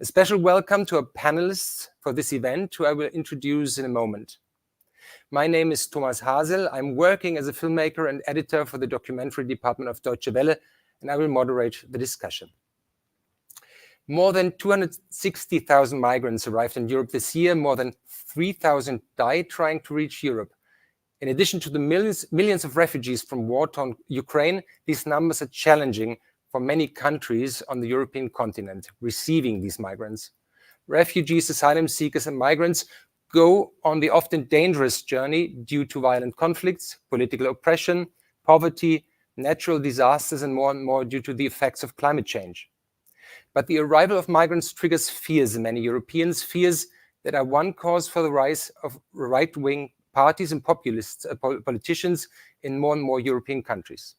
A special welcome to our panelists for this event, who I will introduce in a moment. My name is Thomas Hasel. I'm working as a filmmaker and editor for the documentary department of Deutsche Welle, and I will moderate the discussion. More than 260,000 migrants arrived in Europe this year. More than 3,000 died trying to reach Europe. In addition to the millions of refugees from war-torn Ukraine, these numbers are challenging for many countries on the European continent receiving these migrants. Refugees, asylum seekers, and migrants go on the often dangerous journey due to violent conflicts, political oppression, poverty, natural disasters, and more due to the effects of climate change. But the arrival of migrants triggers fears in many Europeans, fears that are one cause for the rise of right-wing parties and populist politicians in more and more European countries.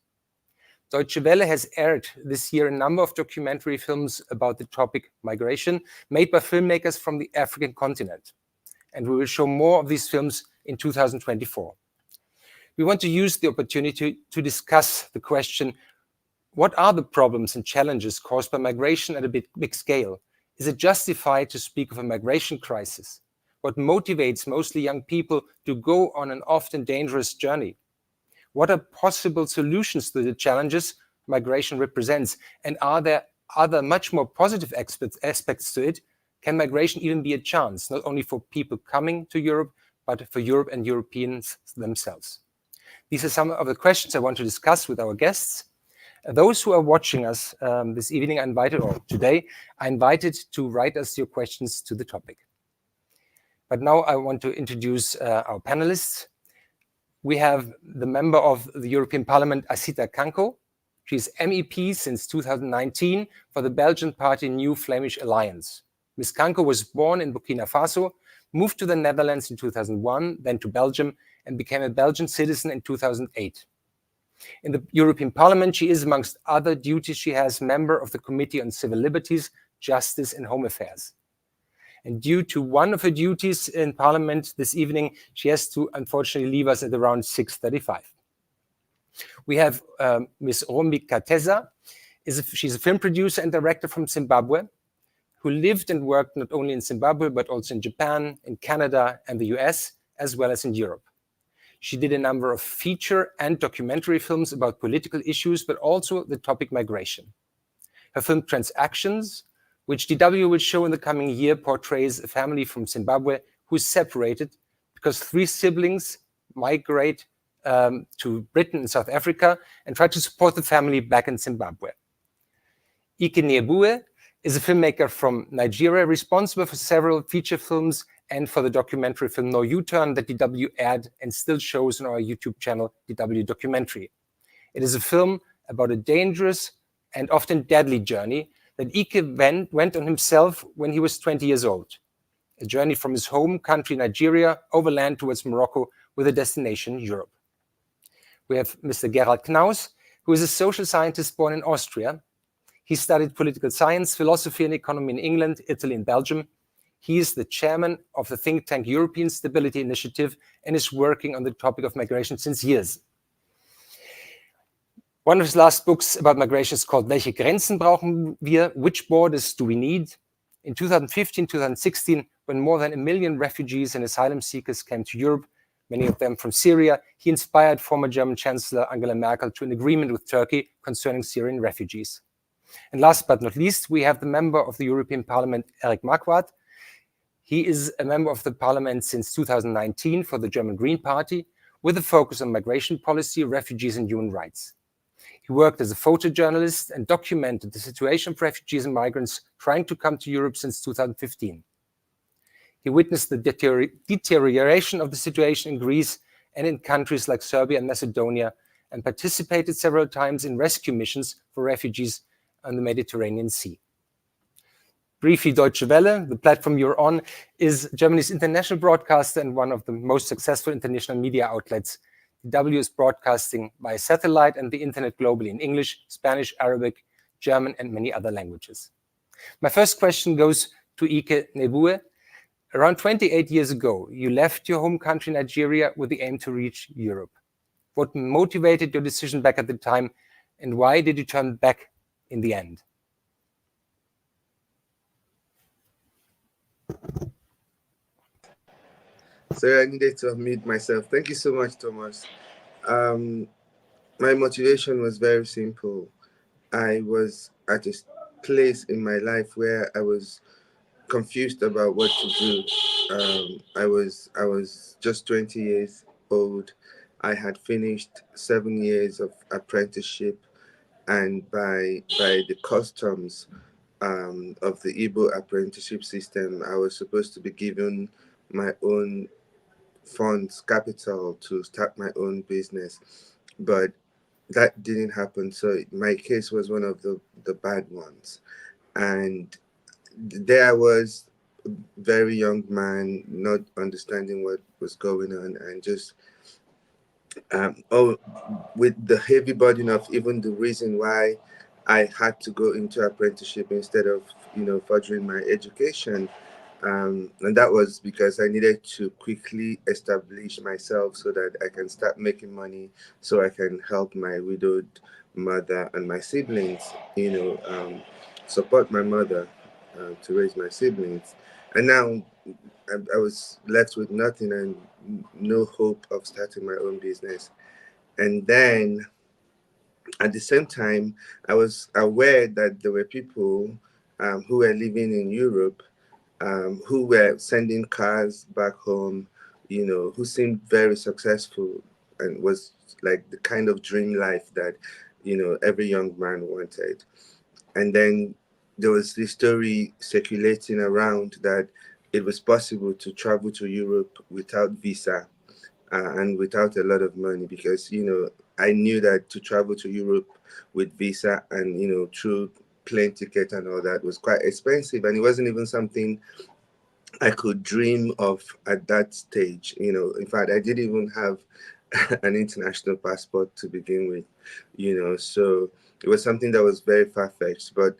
Deutsche Welle has aired this year a number of documentary films about the topic migration, made by filmmakers from the African continent. And we will show more of these films in 2024. We want to use the opportunity to discuss the question, what are the problems and challenges caused by migration at a big scale? Is it justified to speak of a migration crisis? What motivates mostly young people to go on an often dangerous journey? What are possible solutions to the challenges migration represents? And are there other much more positive aspects to it? Can migration even be a chance, not only for people coming to Europe, but for Europe and Europeans themselves? These are some of the questions I want to discuss with our guests. Those who are watching us this evening today are invited to write us your questions to the topic. But now I want to introduce our panelists. We have the member of the European Parliament, Asita Kanko. She's MEP since 2019 for the Belgian party New Flemish Alliance. Ms. Kanko was born in Burkina Faso, moved to the Netherlands in 2001, then to Belgium, and became a Belgian citizen in 2008. In the European Parliament, she is, amongst other duties, she has member of the Committee on Civil Liberties, Justice and Home Affairs. And due to one of her duties in Parliament this evening, she has to unfortunately leave us at around 6:35. We have Ms. Romi Kateza. She's a film producer and director from Zimbabwe, who lived and worked not only in Zimbabwe, but also in Japan, in Canada, and the US, as well as in Europe. She did a number of feature and documentary films about political issues, but also the topic migration. Her film Transactions, which DW will show in the coming year, portrays a family from Zimbabwe who is separated because 3 siblings migrate to Britain and South Africa and try to support the family back in Zimbabwe. Ike Niebue is a filmmaker from Nigeria, responsible for several feature films and for the documentary film No U-Turn that DW aired and still shows on our YouTube channel, DW Documentary. It is a film about a dangerous and often deadly journey that Ike went on himself when he was 20 years old. A journey from his home country, Nigeria, overland towards Morocco with a destination, Europe. We have Mr. Gerald Knaus, who is a social scientist born in Austria. He studied political science, philosophy, and economy in England, Italy, and Belgium. He is the chairman of the think tank European Stability Initiative and is working on the topic of migration since years. One of his last books about migration is called Welche Grenzen brauchen wir? Which borders do we need? In 2015, 2016, when more than 1 million refugees and asylum seekers came to Europe, many of them from Syria, he inspired former German Chancellor Angela Merkel to an agreement with Turkey concerning Syrian refugees. And last but not least, we have the member of the European Parliament, Eric Marquardt. He is a member of the parliament since 2019 for the German Green Party, with a focus on migration policy, refugees, and human rights. He worked as a photojournalist and documented the situation of refugees and migrants trying to come to Europe since 2015. He witnessed the deterioration of the situation in Greece and in countries like Serbia and Macedonia, and participated several times in rescue missions for refugees on the Mediterranean Sea. Briefly, Deutsche Welle, the platform you're on, is Germany's international broadcaster and one of the most successful international media outlets. DW is broadcasting by satellite and the internet globally in English, Spanish, Arabic, German, and many other languages. My first question goes to Ike Niebue. Around 28 years ago, you left your home country, Nigeria, with the aim to reach Europe. What motivated your decision back at the time, and why did you turn back in the end? Sorry, I needed to unmute myself. Thank you so much, Thomas. Um, my motivation was very simple. I was at a place in my life where I was confused about what to do. I was just 20 years old. I had finished 7 years of apprenticeship, and by the customs of the Igbo apprenticeship system, I was supposed to be given my own funds, capital to start my own business, but that didn't happen. So my case was one of the bad ones, and there I was, very young man, not understanding what was going on, and just oh, with the heavy burden of even the reason why I had to go into apprenticeship instead of furthering my education, and that was because I needed to quickly establish myself so that I can start making money, so I can help my widowed mother and my siblings, support my mother to raise my siblings. And now I was left with nothing and no hope of starting my own business. And then at the same time, I was aware that there were people who were living in Europe, who were sending cars back home, who seemed very successful, and was like the kind of dream life that, every young man wanted. And then there was this story circulating around that it was possible to travel to Europe without visa, and without a lot of money, because I knew that to travel to Europe with visa and through plane ticket and all that was quite expensive, and it wasn't even something I could dream of at that stage. In fact, I didn't even have an international passport to begin with. So it was something that was very far-fetched. But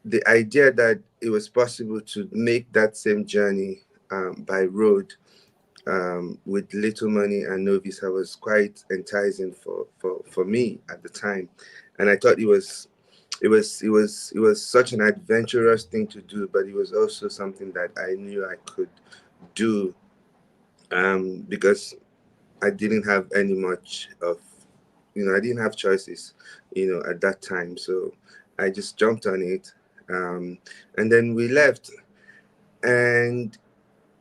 the idea that it was possible to make that same journey by road, with little money and no visa, was quite enticing for me at the time. And I thought it was such an adventurous thing to do, but it was also something that I knew I could do, because I didn't have any much of, I didn't have choices, at that time. So I just jumped on it, and then we left. And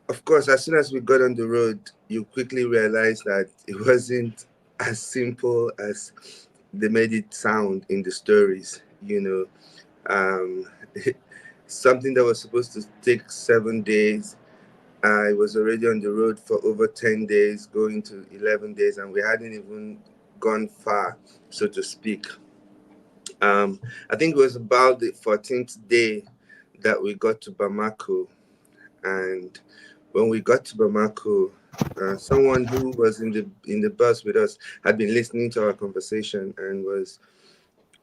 of course, as soon as we got on the road, you quickly realize that it wasn't as simple as they made it sound in the stories. Um, something that was supposed to take 7 days, I was already on the road for over 10 days, going to 11 days, and we hadn't even gone far, so to speak. I think it was about the 14th day that we got to Bamako. And when we got to Bamako, someone who was in the bus with us had been listening to our conversation and was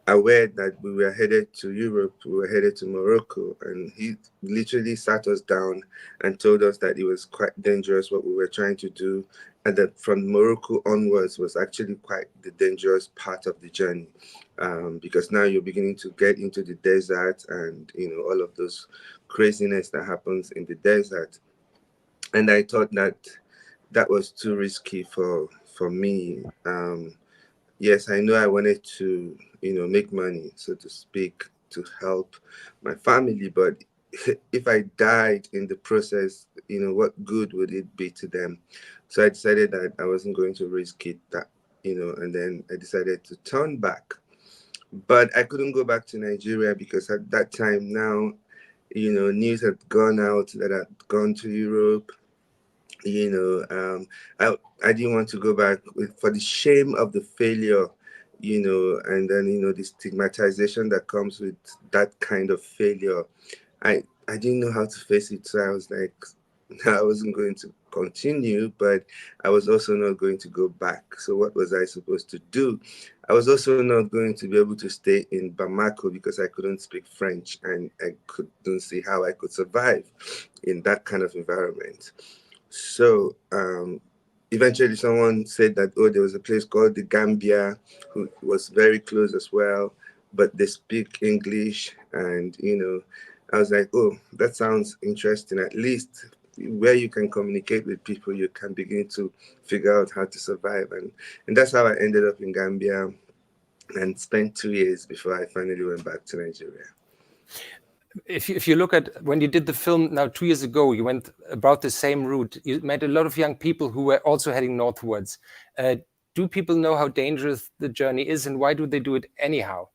aware that we were headed to Europe, we were headed to Morocco, and he literally sat us down and told us that it was quite dangerous what we were trying to do, and that from Morocco onwards was actually quite the dangerous part of the journey, because now you're beginning to get into the desert and all of those craziness that happens in the desert. And I thought that that was too risky for me. Yes, I know I wanted to, make money, so to speak, to help my family, but if I died in the process, what good would it be to them? So I decided that I wasn't going to risk it, and then I decided to turn back. But I couldn't go back to Nigeria because at that time now, news had gone out that I'd gone to Europe. you know um I didn't want to go back for the shame of the failure, and then the stigmatization that comes with that kind of failure. I didn't know how to face it, so I was like, I wasn't going to continue, but I was also not going to go back. So what was I supposed to do? I was also not going to be able to stay in Bamako because I couldn't speak French, and I couldn't see how I could survive in that kind of environment. So eventually, someone said that, oh, there was a place called the Gambia, who was very close as well, but they speak English. And I was like, oh, that sounds interesting. At least where you can communicate with people, you can begin to figure out how to survive. And that's how I ended up in Gambia and spent 2 years before I finally went back to Nigeria. If you look at when you did the film now 2 years ago, you went about the same route. You met a lot of young people who were also heading northwards. Do people know how dangerous the journey is, and why do they do it anyhow?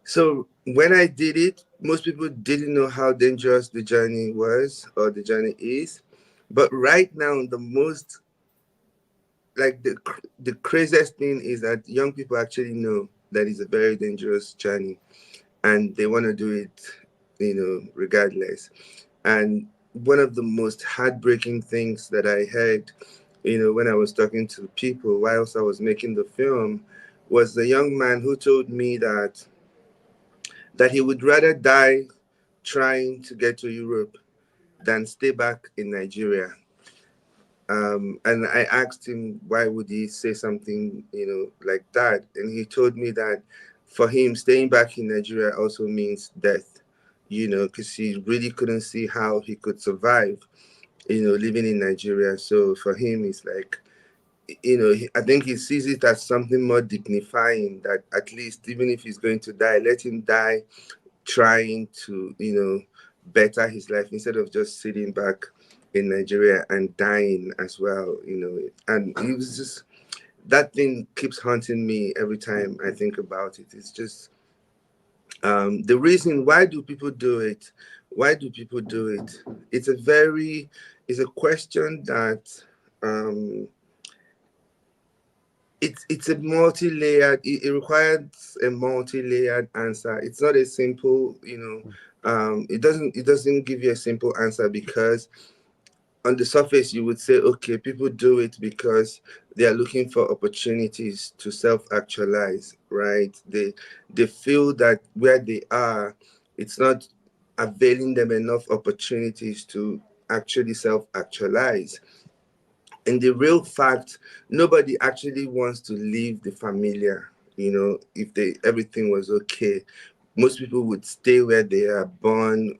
So when I did it, most people didn't know how dangerous the journey was or the journey is. But right now, the most like the craziest thing is that young people actually know that it's a very dangerous journey, and they want to do it, regardless. And one of the most heartbreaking things that I heard, when I was talking to people whilst I was making the film, was the young man who told me that he would rather die trying to get to Europe than stay back in Nigeria. And I asked him why would he say something, like that, and he told me that for him, staying back in Nigeria also means death, because he really couldn't see how he could survive, living in Nigeria. So for him, it's like, I think he sees it as something more dignifying, that at least even if he's going to die, let him die trying to, better his life instead of just sitting back in Nigeria and dying as well, And it was just, that thing keeps haunting me every time I think about it. It's just the reason why do people do it? Why do people do it? It's a question that it's a multi-layered, it requires a multi-layered answer. It's not a simple, it doesn't give you a simple answer, because on the surface you would say, okay, people do it because they are looking for opportunities to self-actualize, right? They feel that where they are, it's not availing them enough opportunities to actually self-actualize. In the real fact, nobody actually wants to leave the familiar. If everything was okay, most people would stay where they are born,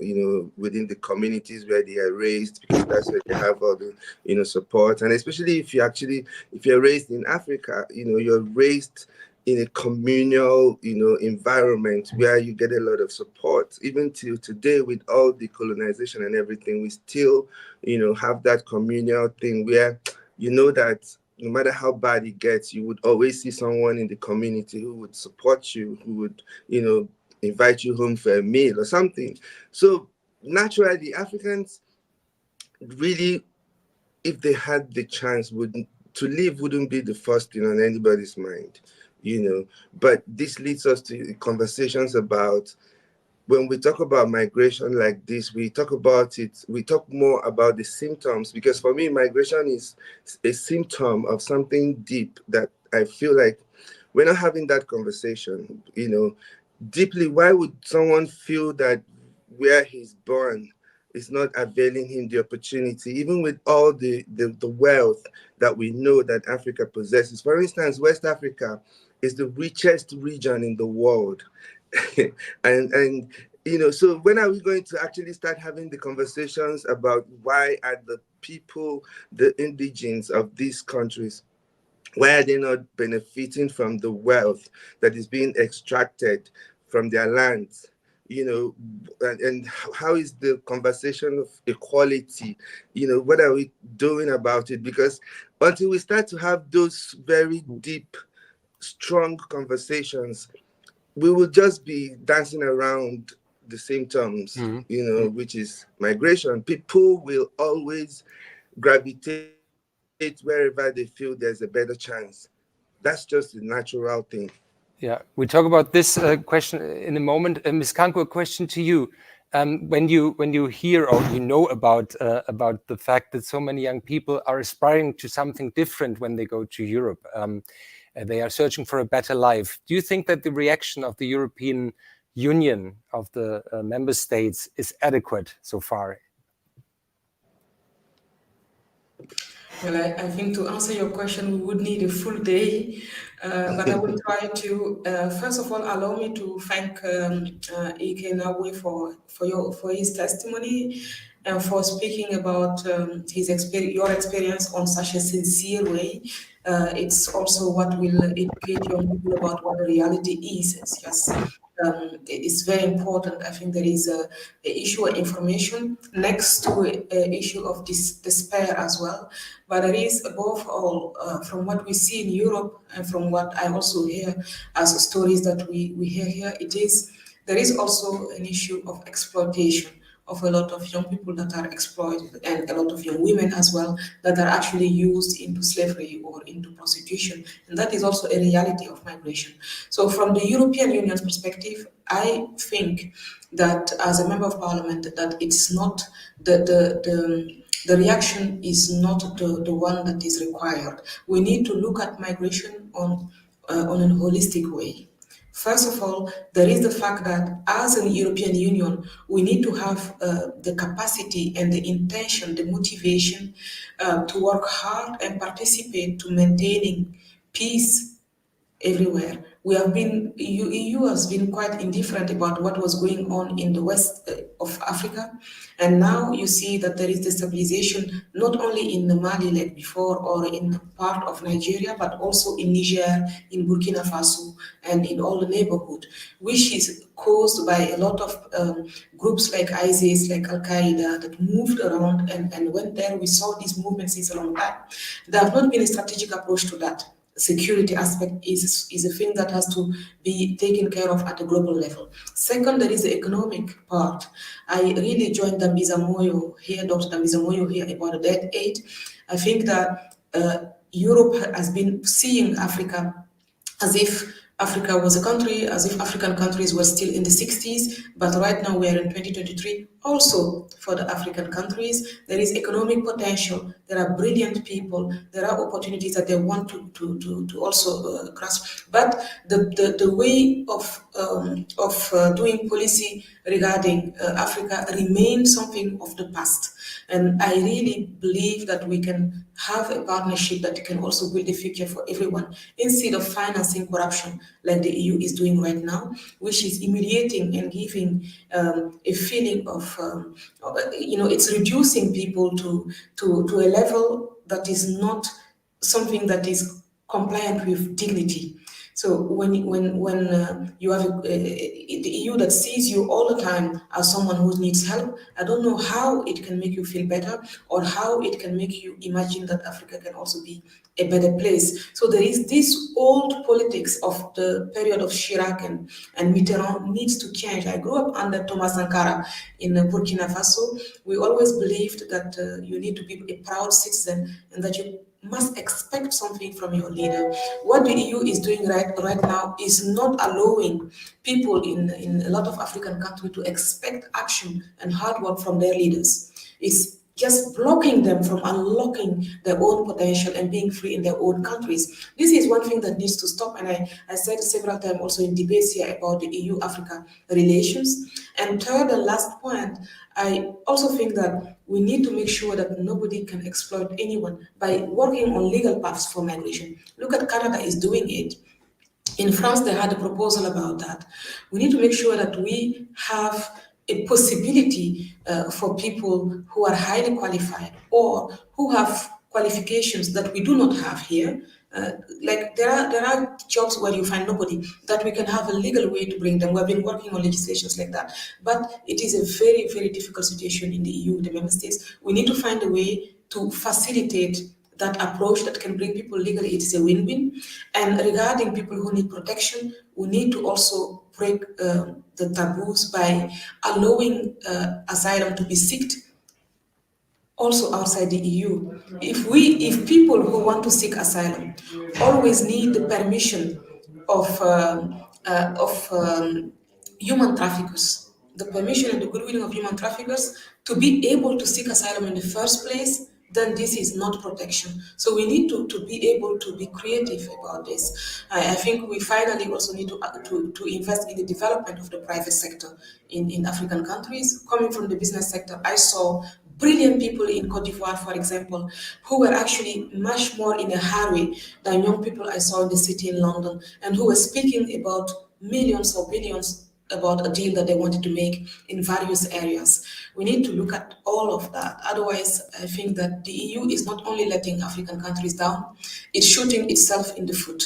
within the communities where they are raised, because that's where they have all the, support. And especially if you're raised in Africa, you're raised in a communal, environment where you get a lot of support. Even till today, with all the colonization and everything, we still, have that communal thing where you know that no matter how bad it gets, you would always see someone in the community who would support you, who would, invite you home for a meal or something. So naturally, Africans really, if they had the chance, wouldn't to live wouldn't be the first thing on anybody's mind, But this leads us to conversations about, when we talk about migration like this, we talk more about the symptoms, because for me, migration is a symptom of something deep that I feel like we're not having that conversation, deeply. Why would someone feel that where he's born is not availing him the opportunity, even with all the wealth that we know that Africa possesses? For instance, West Africa is the richest region in the world. and so when are we going to actually start having the conversations about why are the people, the indigenes of these countries, why are they not benefiting from the wealth that is being extracted from their lands? And how is the conversation of equality? What are we doing about it? Because until we start to have those very deep, strong conversations, we will just be dancing around the same terms, which is migration. People will always gravitate wherever they feel there's a better chance. That's just a natural thing. Yeah, we talk about this question in a moment. Ms. Kanko, a question to you. When you hear or about the fact that so many young people are aspiring to something different when they go to Europe, they are searching for a better life. Do you think that the reaction of the European Union, of the member states, is adequate so far? Well, I think to answer your question, we would need a full day, but I will try to. First of all, allow me to thank Ike Nawe for his testimony and for speaking about his experience, your experience on such a sincere way. It's also what will educate young people about what the reality is. It's just it's very important. I think there is a issue of information next to an issue of despair as well. But there is, above all, from what we see in Europe and from what I also hear as stories that we hear here, there is also an issue of exploitation of a lot of young people that are exploited and a lot of young women as well that are actually used into slavery or into prostitution. And that is also a reality of migration. So from the European Union's perspective, I think that as a member of parliament, that it's not the reaction is not the one that is required. We need to look at migration on a holistic way. First of all, there is the fact that as an European Union, we need to have the capacity and the intention, the motivation to work hard and participate to maintaining peace everywhere. EU has been quite indifferent about what was going on in the west of Africa. And now you see that there is destabilization not only in the Mali like before or in part of Nigeria, but also in Niger, in Burkina Faso, and in all the neighborhood, which is caused by a lot of groups like ISIS, like Al Qaeda, that moved around and went there. We saw these movements since a long time. There have not been a strategic approach to that. Security aspect is a thing that has to be taken care of at a global level. Second, there is the economic part. I really joined Dr. Dambiza Moyo here about the debt aid. I think that Europe has been seeing Africa as if Africa was a country, as if African countries were still in the 60s, but right now we are in 2023. Also, for the African countries, there is economic potential, there are brilliant people, there are opportunities that they want to also grasp. But the way of doing policy regarding Africa remains something of the past. And I really believe that we can have a partnership that can also build a future for everyone instead of financing corruption like the EU is doing right now, which is humiliating and giving a feeling of, it's reducing people to a level that is not something that is compliant with dignity. So when you have the EU that sees you all the time as someone who needs help, I don't know how it can make you feel better or how it can make you imagine that Africa can also be a better place. So there is this old politics of the period of Chirac and Mitterrand needs to change. I grew up under Thomas Sankara in Burkina Faso. We always believed that you need to be a proud citizen and that you must expect something from your leader. What the EU is doing right now is not allowing people in a lot of African countries to expect action and hard work from their leaders. It's just blocking them from unlocking their own potential and being free in their own countries. This is one thing that needs to stop. And I said several times also in debates here about the EU-Africa relations. And third and last point, I also think that we need to make sure that nobody can exploit anyone by working on legal paths for migration. Look at Canada is doing it. In France, they had a proposal about that. We need to make sure that we have a possibility for people who are highly qualified or who have qualifications that we do not have here. Like there are jobs where you find nobody, that we can have a legal way to bring them. We've been working on legislations like that, but it is a very, very difficult situation in the EU, the member states. We need to find a way to facilitate that approach that can bring people legally. It is a win-win. And regarding people who need protection, we need to also break the taboos by allowing asylum to be sought also outside the EU. If people who want to seek asylum always need the permission of human traffickers, the permission and the goodwill of human traffickers to be able to seek asylum in the first place, then this is not protection. So we need to be able to be creative about this. I think we finally also need to invest in the development of the private sector in African countries. Coming from the business sector, I saw brilliant people in Cote d'Ivoire, for example, who were actually much more in a hurry than young people I saw in the city in London, and who were speaking about millions or billions about a deal that they wanted to make in various areas. We need to look at all of that. Otherwise, I think that the EU is not only letting African countries down, it's shooting itself in the foot.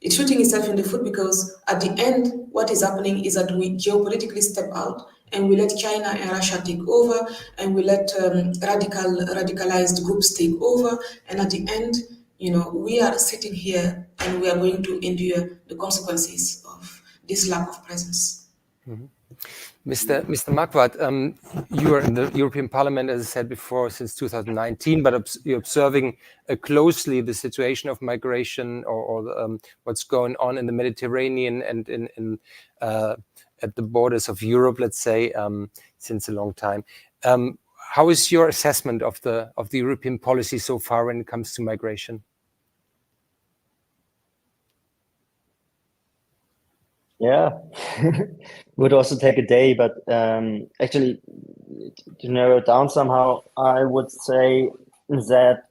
It's shooting itself in the foot because at the end, what is happening is that we geopolitically step out and we let China and Russia take over, and we let radicalized groups take over, and at the end, we are sitting here and we are going to endure the consequences of this lack of presence. Mm-hmm. Mr. Marquardt, you are in the European Parliament, as I said before, since 2019, but you're observing closely the situation of migration or what's going on in the Mediterranean and at the borders of Europe, let's say, since a long time. How is your assessment of the European policy so far when it comes to migration? Yeah, would also take a day, but actually, to narrow it down somehow, I would say that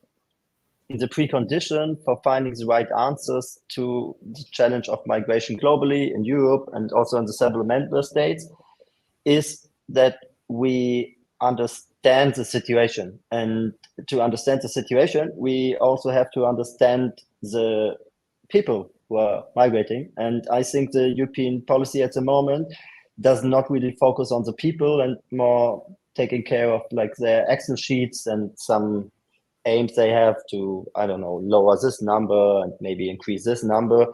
the precondition for finding the right answers to the challenge of migration globally in Europe and also in the several member states is that we understand the situation. And to understand the situation, we also have to understand the people who are migrating. And I think the European policy at the moment does not really focus on the people and more taking care of like their Excel sheets and some aims they have to, I don't know, lower this number and maybe increase this number.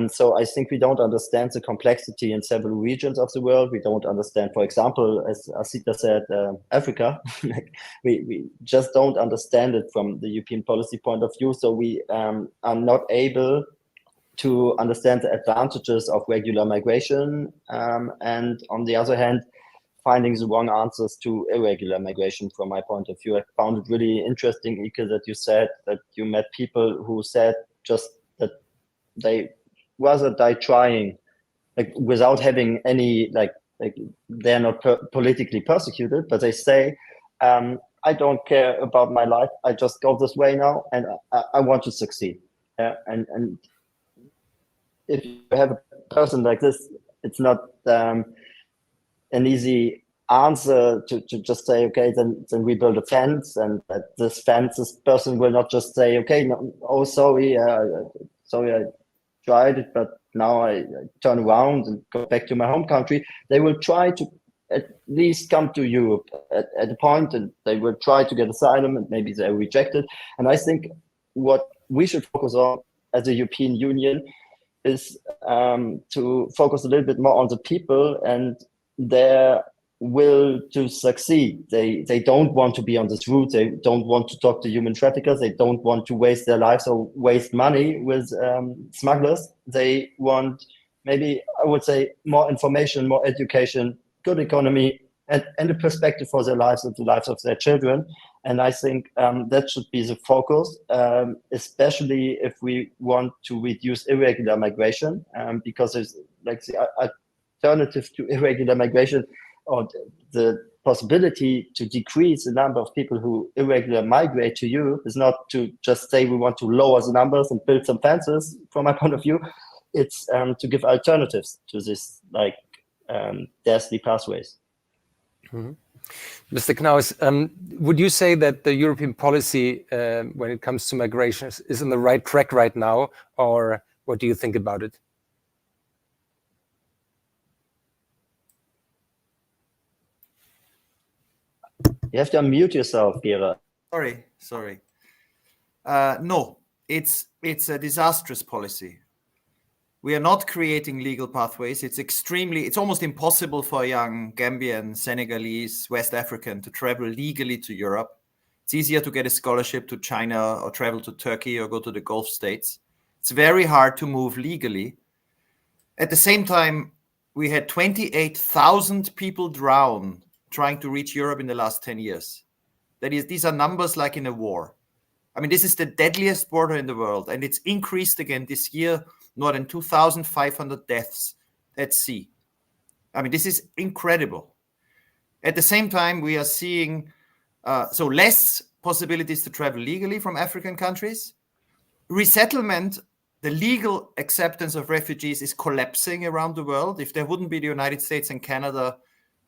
So I think we don't understand the complexity in several regions of the world. We don't understand, for example, as Asita said, Africa. we just don't understand it from the European policy point of view. So we are not able to understand the advantages of regular migration. And on the other hand, finding the wrong answers to irregular migration from my point of view. I found it really interesting, Ike, that you said that you met people who said just that they rather die trying, like without having any, like they're not politically persecuted, but they say, I don't care about my life. I just go this way now and I want to succeed. And if you have a person like this, it's not an easy answer to just say, okay, then we build a fence, and that this person will not just say, okay, no, oh, sorry, I tried it, but now I turn around and go back to my home country. They will try to at least come to Europe at a point, and they will try to get asylum, and maybe they're rejected. And I think what we should focus on as a European Union is to focus a little bit more on the people and their will to succeed. They don't want to be on this route. They don't want to talk to human traffickers. They don't want to waste their lives or waste money with smugglers. They want, maybe I would say, more information, more education, good economy, and a perspective for their lives and the lives of their children. And I think that should be the focus, especially if we want to reduce irregular migration, because there's like the alternative to irregular migration, or the possibility to decrease the number of people who irregular migrate to Europe is not to just say we want to lower the numbers and build some fences. From my point of view, it's to give alternatives to this like deathly pathways. Mm-hmm. Mr. Knaus, would you say that the European policy when it comes to migration is on the right track right now, or what do you think about it? You have to unmute yourself, Gera. Sorry. No, it's a disastrous policy. We are not creating legal pathways. It's almost impossible for a young Gambian, Senegalese, West African to travel legally to Europe. It's easier to get a scholarship to China or travel to Turkey or go to the Gulf states. It's very hard to move legally. At the same time, we had 28,000 people drown trying to reach Europe in the last 10 years. That is, these are numbers like in a war. I mean, this is the deadliest border in the world, and it's increased again this year, more than 2,500 deaths at sea. I mean, this is incredible. At the same time, we are seeing So less possibilities to travel legally from African countries. Resettlement, the legal acceptance of refugees is collapsing around the world. If there wouldn't be the United States and Canada,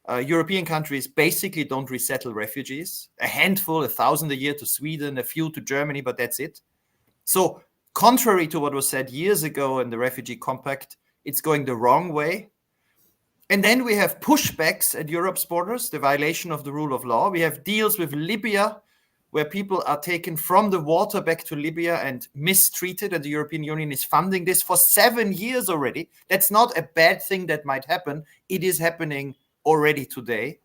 European countries basically don't resettle refugees. A handful, 1,000 a year to Sweden, a few to Germany, but that's it. So contrary to what was said years ago in the Refugee Compact, it's going the wrong way. And then we have pushbacks at Europe's borders, the violation of the rule of law. We have deals with Libya, where people are taken from the water back to Libya and mistreated, and the European Union is funding this for 7 years already. That's not a bad thing that might happen. It is happening already today.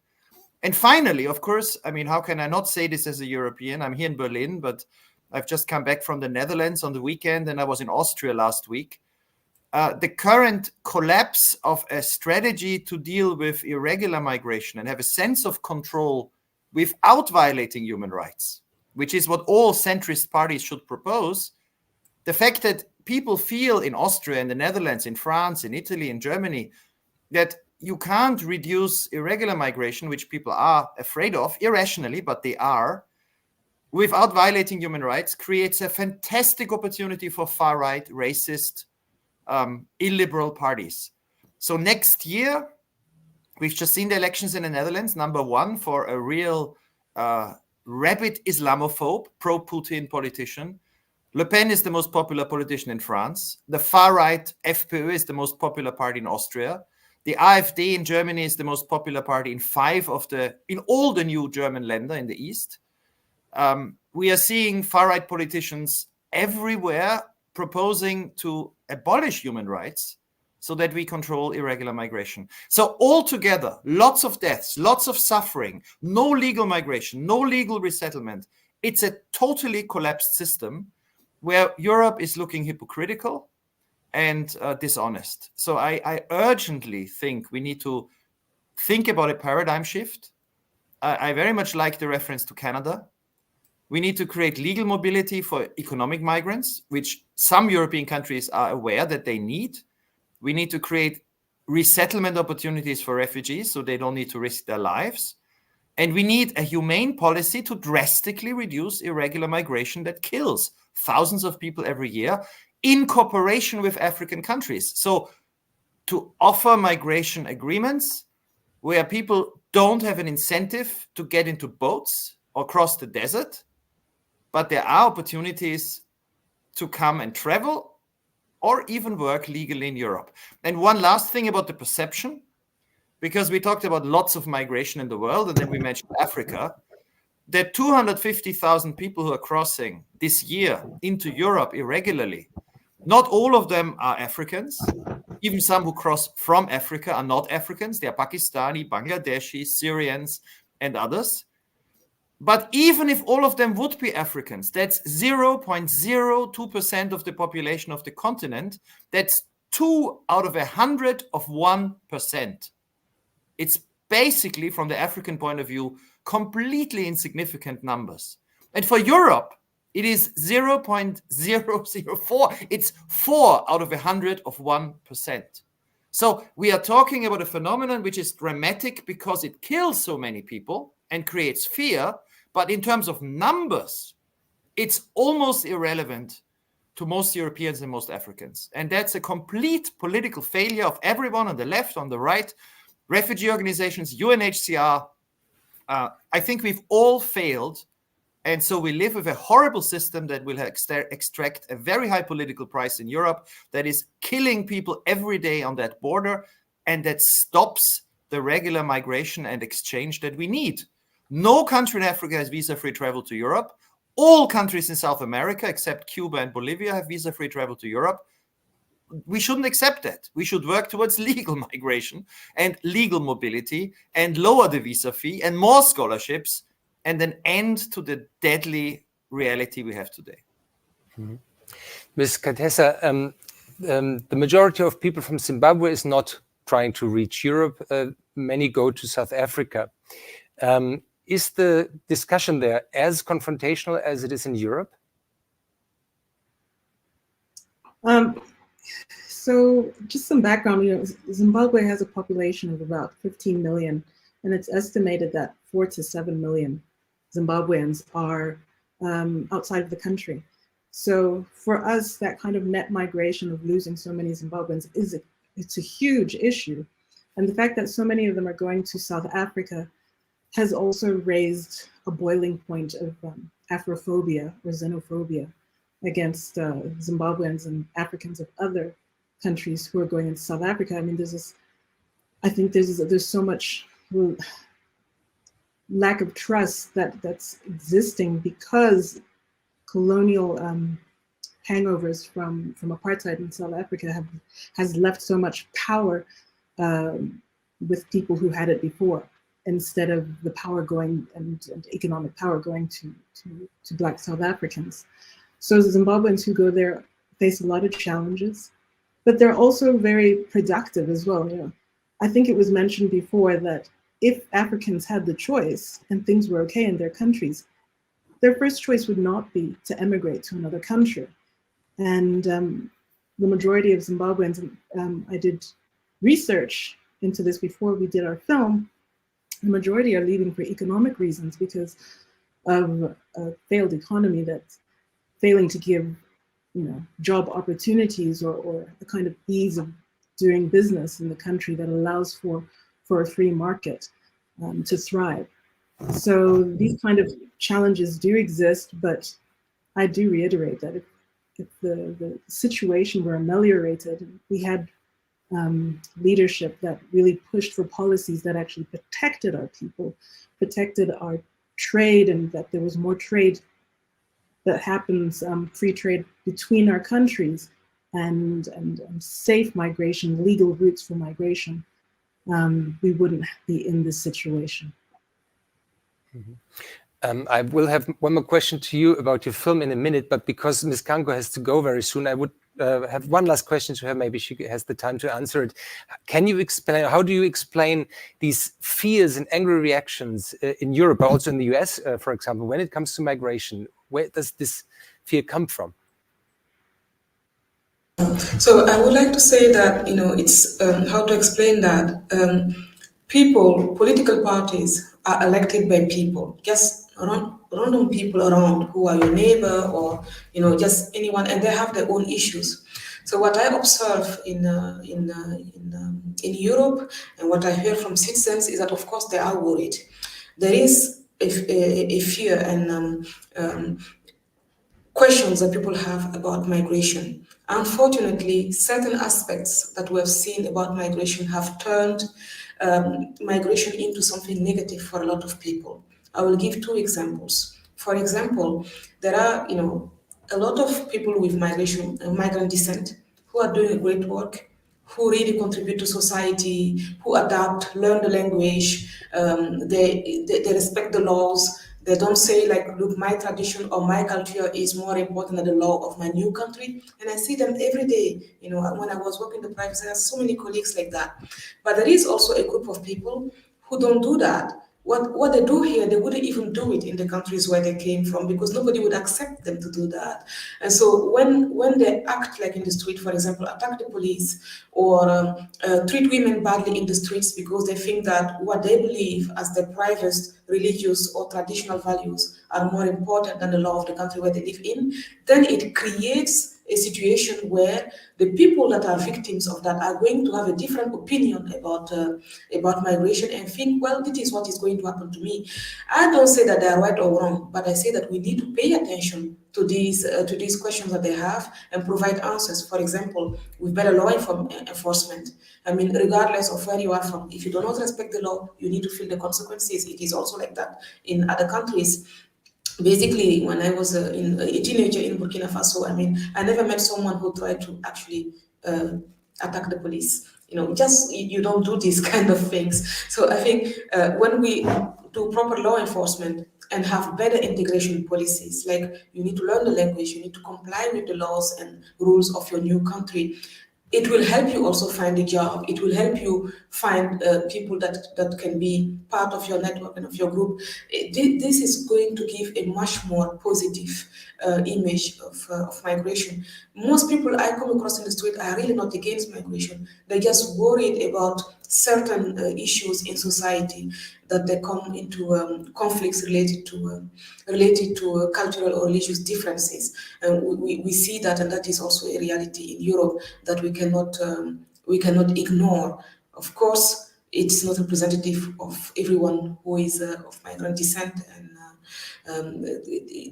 And finally, of course, I mean, how can I not say this as a European? I'm here in Berlin, but I've just come back from the Netherlands on the weekend, and I was in Austria last week. The current collapse of a strategy to deal with irregular migration and have a sense of control without violating human rights, which is what all centrist parties should propose. The fact that people feel in Austria, in the Netherlands, in France, in Italy, in Germany, that you can't reduce irregular migration, which people are afraid of, irrationally, but they are, without violating human rights, creates a fantastic opportunity for far-right, racist, illiberal parties. So next year, we've just seen the elections in the Netherlands, number one for a real rabid Islamophobe, pro-Putin politician. Le Pen is the most popular politician in France. The far-right FPÖ is the most popular party in Austria. The AfD in Germany is the most popular party in all the new German Länder in the East. We are seeing far-right politicians everywhere proposing to abolish human rights so that we control irregular migration. So altogether, lots of deaths, lots of suffering, no legal migration, no legal resettlement. It's a totally collapsed system where Europe is looking hypocritical and dishonest. So I urgently think we need to think about a paradigm shift. I very much like the reference to Canada. We need to create legal mobility for economic migrants, which some European countries are aware that they need. We need to create resettlement opportunities for refugees so they don't need to risk their lives. And we need a humane policy to drastically reduce irregular migration that kills thousands of people every year in cooperation with African countries. So to offer migration agreements where people don't have an incentive to get into boats or cross the desert, but there are opportunities to come and travel or even work legally in Europe. And one last thing about the perception, because we talked about lots of migration in the world, and then we mentioned Africa, that 250,000 people who are crossing this year into Europe irregularly, not all of them are Africans. Even some who cross from Africa are not Africans. They are Pakistani, Bangladeshi, Syrians, and others. But even if all of them would be Africans, that's 0.02% of the population of the continent. That's 2 out of 100 of 1%. It's basically, from the African point of view, completely insignificant numbers. And for Europe, it is 0.004. It's 4 out of 100 of 1%. So we are talking about a phenomenon which is dramatic because it kills so many people and creates fear. But in terms of numbers, it's almost irrelevant to most Europeans and most Africans. And that's a complete political failure of everyone on the left, on the right, refugee organizations, UNHCR. I think we've all failed. And so we live with a horrible system that will extract a very high political price in Europe that is killing people every day on that border and that stops the regular migration and exchange that we need. No country in Africa has visa-free travel to Europe. All countries in South America, except Cuba and Bolivia, have visa-free travel to Europe. We shouldn't accept that. We should work towards legal migration and legal mobility and lower the visa fee and more scholarships and an end to the deadly reality we have today. Mm-hmm. Ms. Katesa, the majority of people from Zimbabwe is not trying to reach Europe. Many go to South Africa. Is the discussion there as confrontational as it is in Europe? So just some background, Zimbabwe has a population of about 15 million, and it's estimated that 4 to 7 million Zimbabweans are outside of the country. So for us, that kind of net migration of losing so many Zimbabweans it's a huge issue. And the fact that so many of them are going to South Africa has also raised a boiling point of Afrophobia or xenophobia against Zimbabweans and Africans of other countries who are going into South Africa. I mean, I think there's so much lack of trust that's existing because colonial hangovers from apartheid in South Africa has left so much power with people who had it before, instead of the power going and economic power going to Black South Africans. So Zimbabweans who go there face a lot of challenges, but they're also very productive as well. You know, I think it was mentioned before that if Africans had the choice and things were okay in their countries, their first choice would not be to emigrate to another country. And the majority of Zimbabweans, I did research into this before we did our film, the majority are leaving for economic reasons because of a failed economy that's failing to give, you know, job opportunities or the kind of ease of doing business in the country that allows for a free market to thrive. So these kind of challenges do exist, but I do reiterate that if the situation were ameliorated, we had leadership that really pushed for policies that actually protected our people, protected our trade, and that there was more trade that happens, free trade between our countries, and safe migration, legal routes for migration, we wouldn't be in this situation. I will have one more question to you about your film in a minute, but because Ms. Kanko has to go very soon, I would have one last question to her. Maybe she has the time to answer it. Can you explain, how do you explain these fears and angry reactions in Europe, but also in the US, for example, when it comes to migration? Where does this fear come from? So I would like to say that, you know, it's how to explain that political parties are elected by people, just random people around who are your neighbor or, you know, just anyone, and they have their own issues. So what I observe in Europe and what I hear from citizens is that, of course, they are worried. There is a fear and questions that people have about migration. Unfortunately, certain aspects that we have seen about migration have turned migration into something negative for a lot of people. I will give two examples. For example, there are, you know, a lot of people with migrant descent who are doing great work, who really contribute to society, who adapt, learn the language, they respect the laws. They don't say like, look, my tradition or my culture is more important than the law of my new country. And I see them every day. You know, when I was working in the private sector, so many colleagues like that. But there is also a group of people who don't do that. What they do here, they wouldn't even do it in the countries where they came from because nobody would accept them to do that. And so when they act like in the street, for example, attack the police or treat women badly in the streets because they think that what they believe as their private religious or traditional values are more important than the law of the country where they live in, then it creates a situation where the people that are victims of that are going to have a different opinion about migration and think, well, this is what is going to happen to me. I don't say that they are right or wrong, but I say that we need to pay attention to these questions that they have and provide answers. For example, with better law enforcement. I mean, regardless of where you are from, if you do not respect the law, you need to feel the consequences. It is also like that in other countries. Basically, when I was a teenager in Burkina Faso, I mean, I never met someone who tried to actually attack the police. You know, just you don't do these kind of things. So I think when we do proper law enforcement and have better integration policies, like you need to learn the language, you need to comply with the laws and rules of your new country, it will help you also find a job. It will help you find people that can be part of your network and of your group. This is going to give a much more positive image of migration. Most people I come across in the street are really not against migration. They're just worried about certain issues in society. that they come into conflicts related to cultural or religious differences. And we see that, and that is also a reality in Europe that we cannot ignore. Of course, it's not representative of everyone who is of migrant descent, and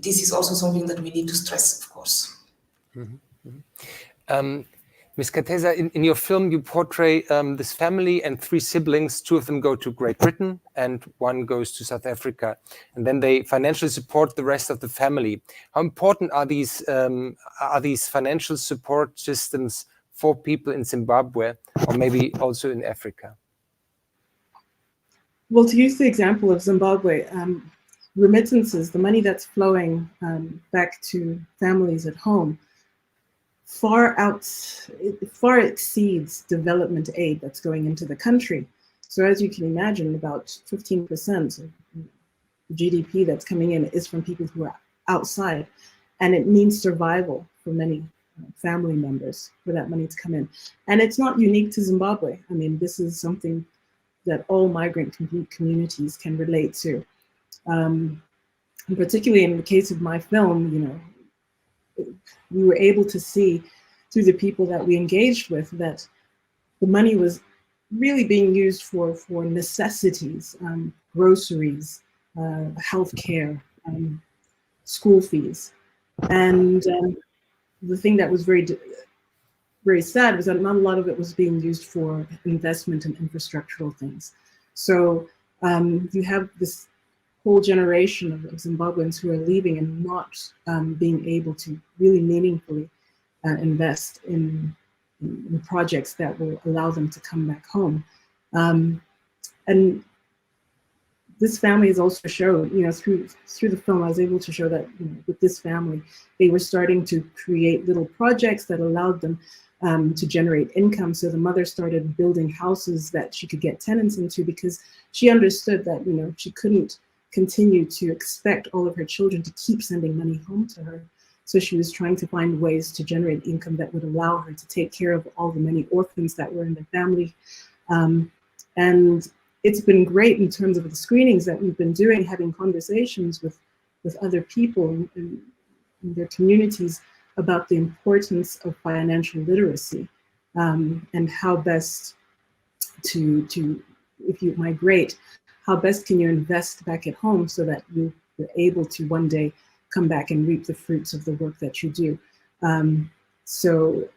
this is also something that we need to stress, of course. Ms. Kateza, in your film, you portray this family and 3 siblings. 2 of them go to Great Britain and 1 goes to South Africa. And then they financially support the rest of the family. How important are these financial support systems for people in Zimbabwe, or maybe also in Africa? Well, to use the example of Zimbabwe, remittances, the money that's flowing back to families at home, far exceeds development aid that's going into the country. So as you can imagine, about 15% of GDP that's coming in is from people who are outside, and it means survival for many family members for that money to come in. And it's not unique to Zimbabwe. I mean, this is something that all migrant communities can relate to. And particularly in the case of my film, you know, we were able to see through the people that we engaged with that the money was really being used for necessities, groceries, healthcare, school fees. And the thing that was very sad was that not a lot of it was being used for investment and infrastructural things. So you have this whole generation of Zimbabweans who are leaving and not being able to really meaningfully invest in projects that will allow them to come back home. And this family has also showed, you know, through the film, I was able to show that, you know, with this family, they were starting to create little projects that allowed them to generate income. So the mother started building houses that she could get tenants into, because she understood that, you know, she couldn't continue to expect all of her children to keep sending money home to her. So she was trying to find ways to generate income that would allow her to take care of all the many orphans that were in the family. And it's been great in terms of the screenings that we've been doing, having conversations with other people in their communities about the importance of financial literacy, and how best to if you migrate, how best can you invest back at home so that you're able to one day come back and reap the fruits of the work that you do. So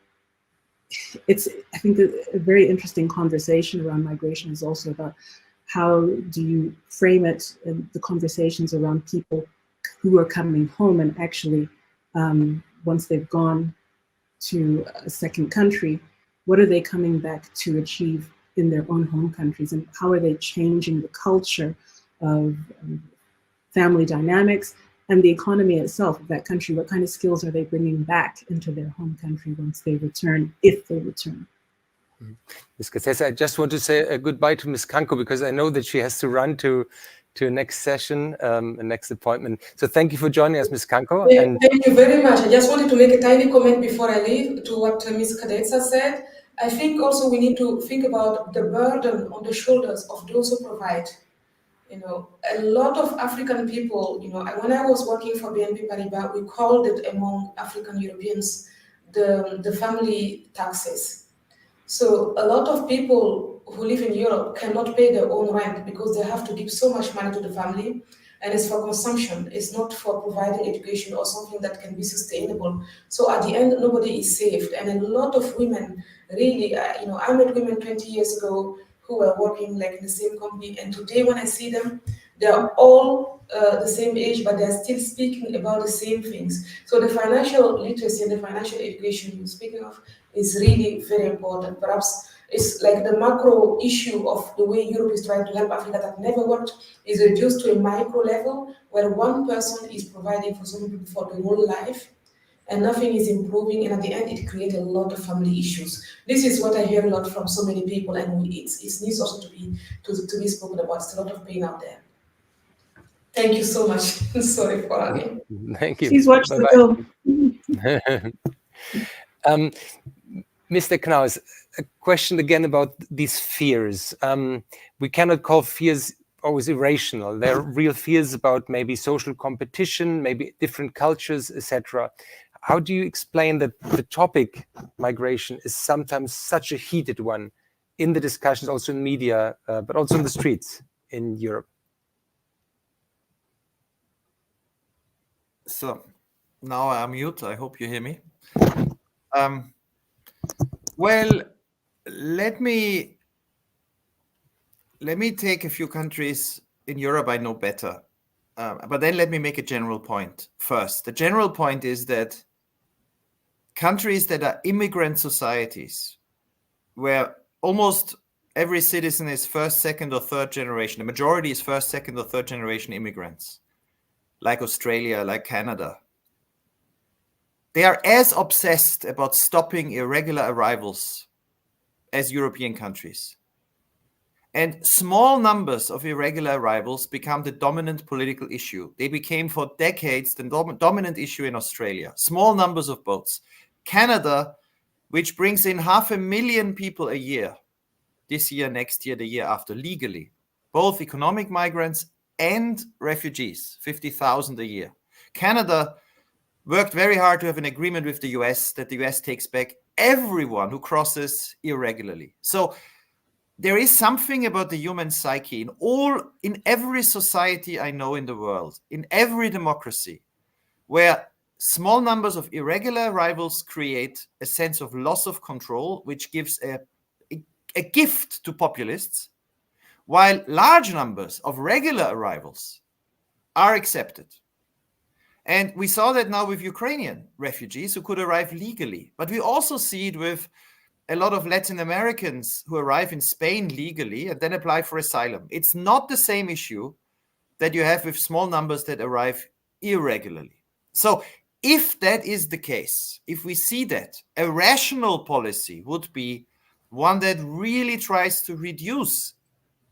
it's, I think, a very interesting conversation around migration is also about how do you frame it, and the conversations around people who are coming home and actually, once they've gone to a second country, what are they coming back to achieve in their own home countries, and how are they changing the culture of family dynamics and the economy itself of that country? What kind of skills are they bringing back into their home country once they return, if they return? Ms. Kateza, I just want to say a goodbye to Ms. Kanko, because I know that she has to run to a next session, a next appointment. So thank you for joining us, Ms. Kanko. And thank you very much. I just wanted to make a tiny comment before I leave to what Ms. Kateza said. I think also we need to think about the burden on the shoulders of those who provide. You know, a lot of African people, you know, when I was working for BNP Paribas, we called it among African Europeans the family taxes. So a lot of people who live in Europe cannot pay their own rent because they have to give so much money to the family, and it's for consumption. It's not for providing education or something that can be sustainable. So at the end, nobody is saved. And a lot of women really, you know, I met women 20 years ago who were working like in the same company, and today when I see them, they are all the same age, but they're still speaking about the same things. So the financial literacy and the financial education you're speaking of is really very important. Perhaps it's like the macro issue of the way Europe is trying to help Africa that never worked is reduced to a micro level where one person is providing for so many people for the whole life, and nothing is improving, and at the end it creates a lot of family issues. This is what I hear a lot from so many people, and it needs also to be spoken about. It's a lot of pain out there. Thank you so much. Sorry for running. Thank you. Please watch the film. Mr. Knaus, a question again about these fears. We cannot call fears always irrational. There are real fears about maybe social competition, maybe different cultures, etc. How do you explain that the topic migration is sometimes such a heated one in the discussions, also in media, but also in the streets in Europe? So now I mute. I hope you hear me. Well, let me take a few countries in Europe I know better. But then let me make a general point first. The general point is that countries that are immigrant societies, where almost every citizen is first, second, or third generation, the majority is first, second, or third generation immigrants, like Australia, like Canada, they are as obsessed about stopping irregular arrivals as European countries. And small numbers of irregular arrivals become the dominant political issue. They became for decades the dominant issue in Australia. Small numbers of boats. Canada, which brings in 500,000 people a year, this year, next year, the year after, legally, both economic migrants and refugees, 50,000 a year. Canada worked very hard to have an agreement with the US that the US takes back everyone who crosses irregularly. So there is something about the human psyche in every society I know in the world, in every democracy, where small numbers of irregular arrivals create a sense of loss of control, which gives a gift to populists, while large numbers of regular arrivals are accepted. And we saw that now with Ukrainian refugees who could arrive legally, but we also see it with a lot of Latin Americans who arrive in Spain legally and then apply for asylum. It's not the same issue that you have with small numbers that arrive irregularly. So if that is the case, if we see that, a rational policy would be one that really tries to reduce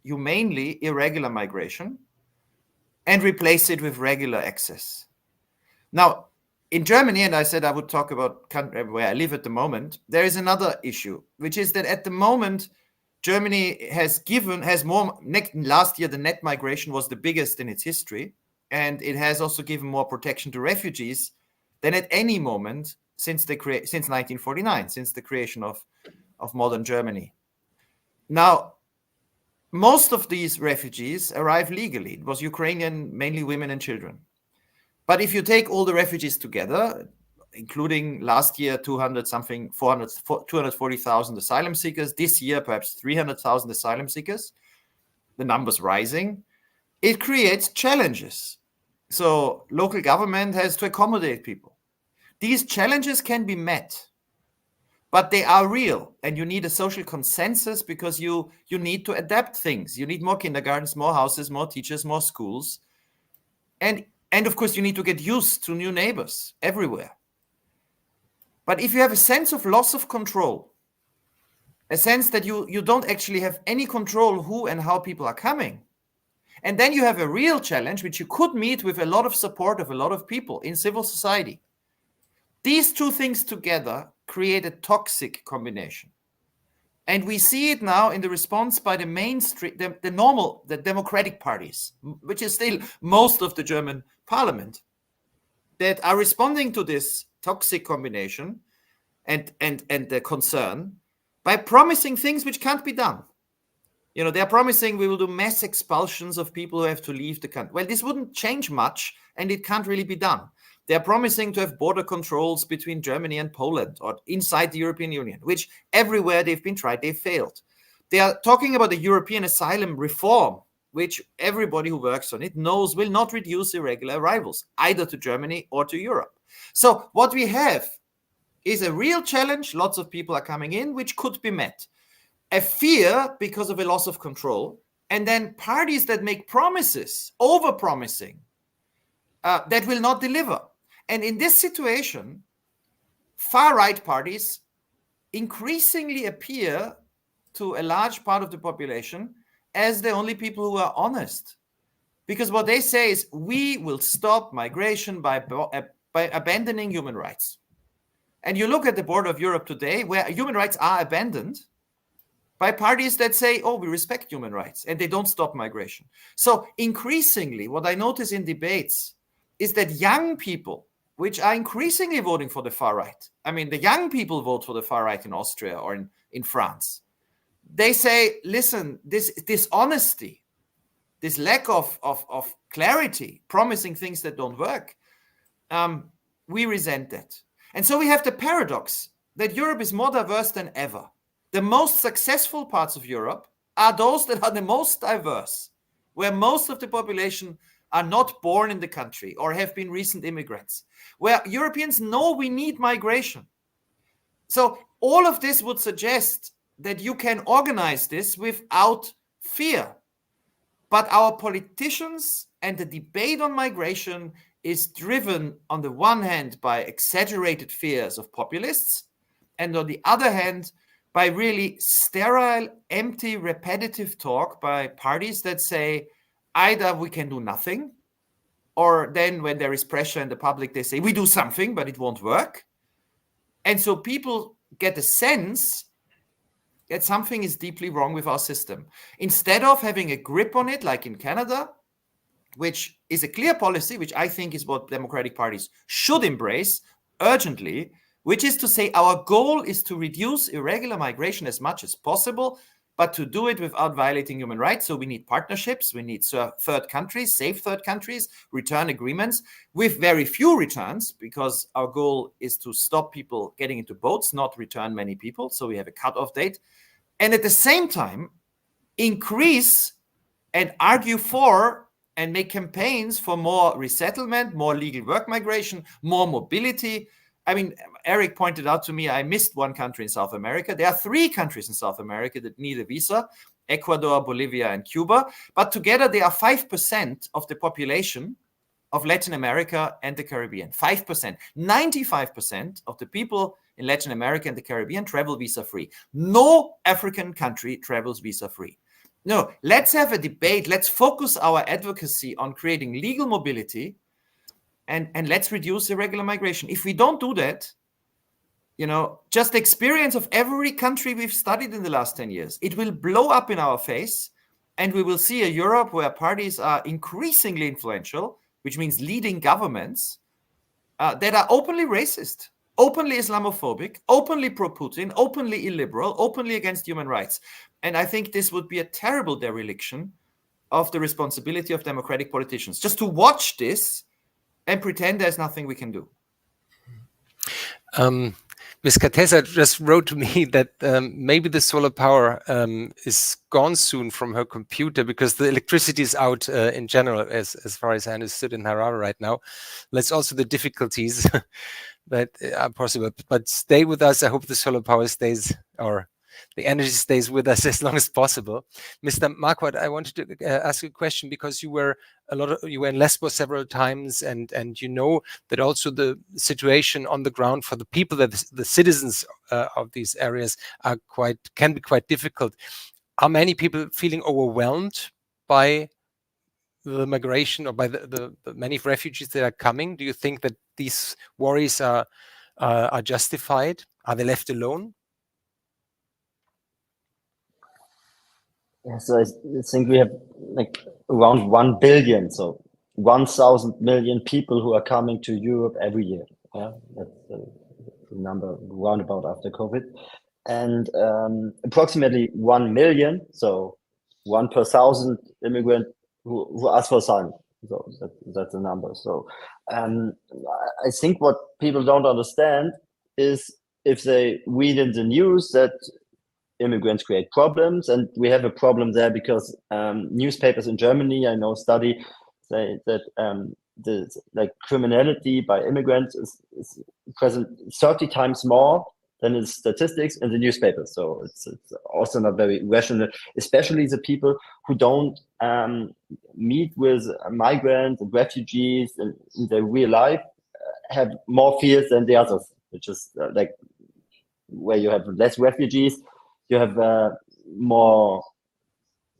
humanely irregular migration and replace it with regular access. Now, in Germany, and I said I would talk about where I live at the moment, there is another issue, which is that at the moment, Germany has more, last year the net migration was the biggest in its history, and it has also given more protection to refugees than at any moment since 1949, since the creation of modern Germany. Now, most of these refugees arrive legally. It was Ukrainian, mainly women and children. But if you take all the refugees together, including last year 240,000 asylum seekers, this year perhaps 300,000 asylum seekers, the numbers rising, it creates challenges. So local government has to accommodate people. These challenges can be met, but they are real, and you need a social consensus because you need to adapt things. You need more kindergartens, more houses, more teachers, more schools. And of course, you need to get used to new neighbors everywhere. But if you have a sense of loss of control, a sense that you don't actually have any control who and how people are coming, and then you have a real challenge, which you could meet with a lot of support of a lot of people in civil society. These two things together create a toxic combination. And we see it now in the response by the mainstream, the democratic parties, which is still most of the German parliament, that are responding to this toxic combination and the concern by promising things which can't be done. You know, they're promising we will do mass expulsions of people who have to leave the country. Well, this wouldn't change much, and it can't really be done. They're promising to have border controls between Germany and Poland or inside the European Union, which everywhere they've been tried, they've failed. They are talking about the European asylum reform, which everybody who works on it knows will not reduce irregular arrivals, either to Germany or to Europe. So what we have is a real challenge. Lots of people are coming in, which could be met. A fear because of a loss of control, and then parties that make promises, over-promising, that will not deliver. And in this situation, far-right parties increasingly appear to a large part of the population as the only people who are honest. Because what they say is, we will stop migration by abandoning human rights. And you look at the border of Europe today, where human rights are abandoned, by parties that say, oh, we respect human rights, and they don't stop migration. So increasingly, what I notice in debates is that young people, which are increasingly voting for the far right, I mean, the young people vote for the far right in Austria or in France. They say, listen, this dishonesty, this lack of clarity, promising things that don't work, we resent that. And so we have the paradox that Europe is more diverse than ever. The most successful parts of Europe are those that are the most diverse, where most of the population are not born in the country or have been recent immigrants, where Europeans know we need migration. So all of this would suggest that you can organize this without fear. But our politicians and the debate on migration is driven on the one hand by exaggerated fears of populists, and on the other hand by really sterile, empty, repetitive talk by parties that say either we can do nothing, or then when there is pressure in the public, they say we do something, but it won't work. And so people get a sense that something is deeply wrong with our system. Instead of having a grip on it, like in Canada, which is a clear policy, which I think is what democratic parties should embrace urgently, which is to say our goal is to reduce irregular migration as much as possible, but to do it without violating human rights. So we need partnerships, we need third countries, safe third countries, return agreements with very few returns, because our goal is to stop people getting into boats, not return many people. So we have a cutoff date. And at the same time, increase and argue for and make campaigns for more resettlement, more legal work migration, more mobility. I mean, Eric pointed out to me, I missed one country in South America. There are 3 countries in South America that need a visa: Ecuador, Bolivia, and Cuba. But together they are 5% of the population of Latin America and the Caribbean. 5%. 95% of the people in Latin America and the Caribbean travel visa-free. No African country travels visa-free. No, let's have a debate. Let's focus our advocacy on creating legal mobility, and let's reduce irregular migration. If we don't do that, just the experience of every country we've studied in the last 10 years, it will blow up in our face, and we will see a Europe where parties are increasingly influential, which means leading governments that are openly racist, openly Islamophobic, openly pro-Putin, openly illiberal, openly against human rights. And I think this would be a terrible dereliction of the responsibility of democratic politicians, just to watch this and pretend there's nothing we can do. Ms. Catesa just wrote to me that maybe the solar power is gone soon from her computer because the electricity is out in general, as far as I understood in Harare right now. That's also the difficulties that are possible. But stay with us. I hope the solar power stays, or the energy stays with us as long as possible. Mr. Marquardt, I wanted to ask you a question, because you were in Lesbos several times, and you know that also the situation on the ground for the people, that the citizens of these areas can be quite difficult. Are many people feeling overwhelmed by the migration, or by the many refugees that are coming? Do you think that these worries are justified? Are they left alone? Yeah, so I think we have like around 1 billion, so 1,000 million people who are coming to Europe every year. Yeah, that's the number roundabout after COVID, and approximately 1 million, so 1 per 1,000 immigrant who ask for asylum. So that's the number. So I think what people don't understand is, if they read in the news that immigrants create problems, and we have a problem there because newspapers in Germany, I know, say that the criminality by immigrants is present 30 times more than the statistics in the newspapers. So it's also not very rational, especially the people who don't meet with migrants and refugees in their real life have more fears than the others, which is like where you have less refugees, you have more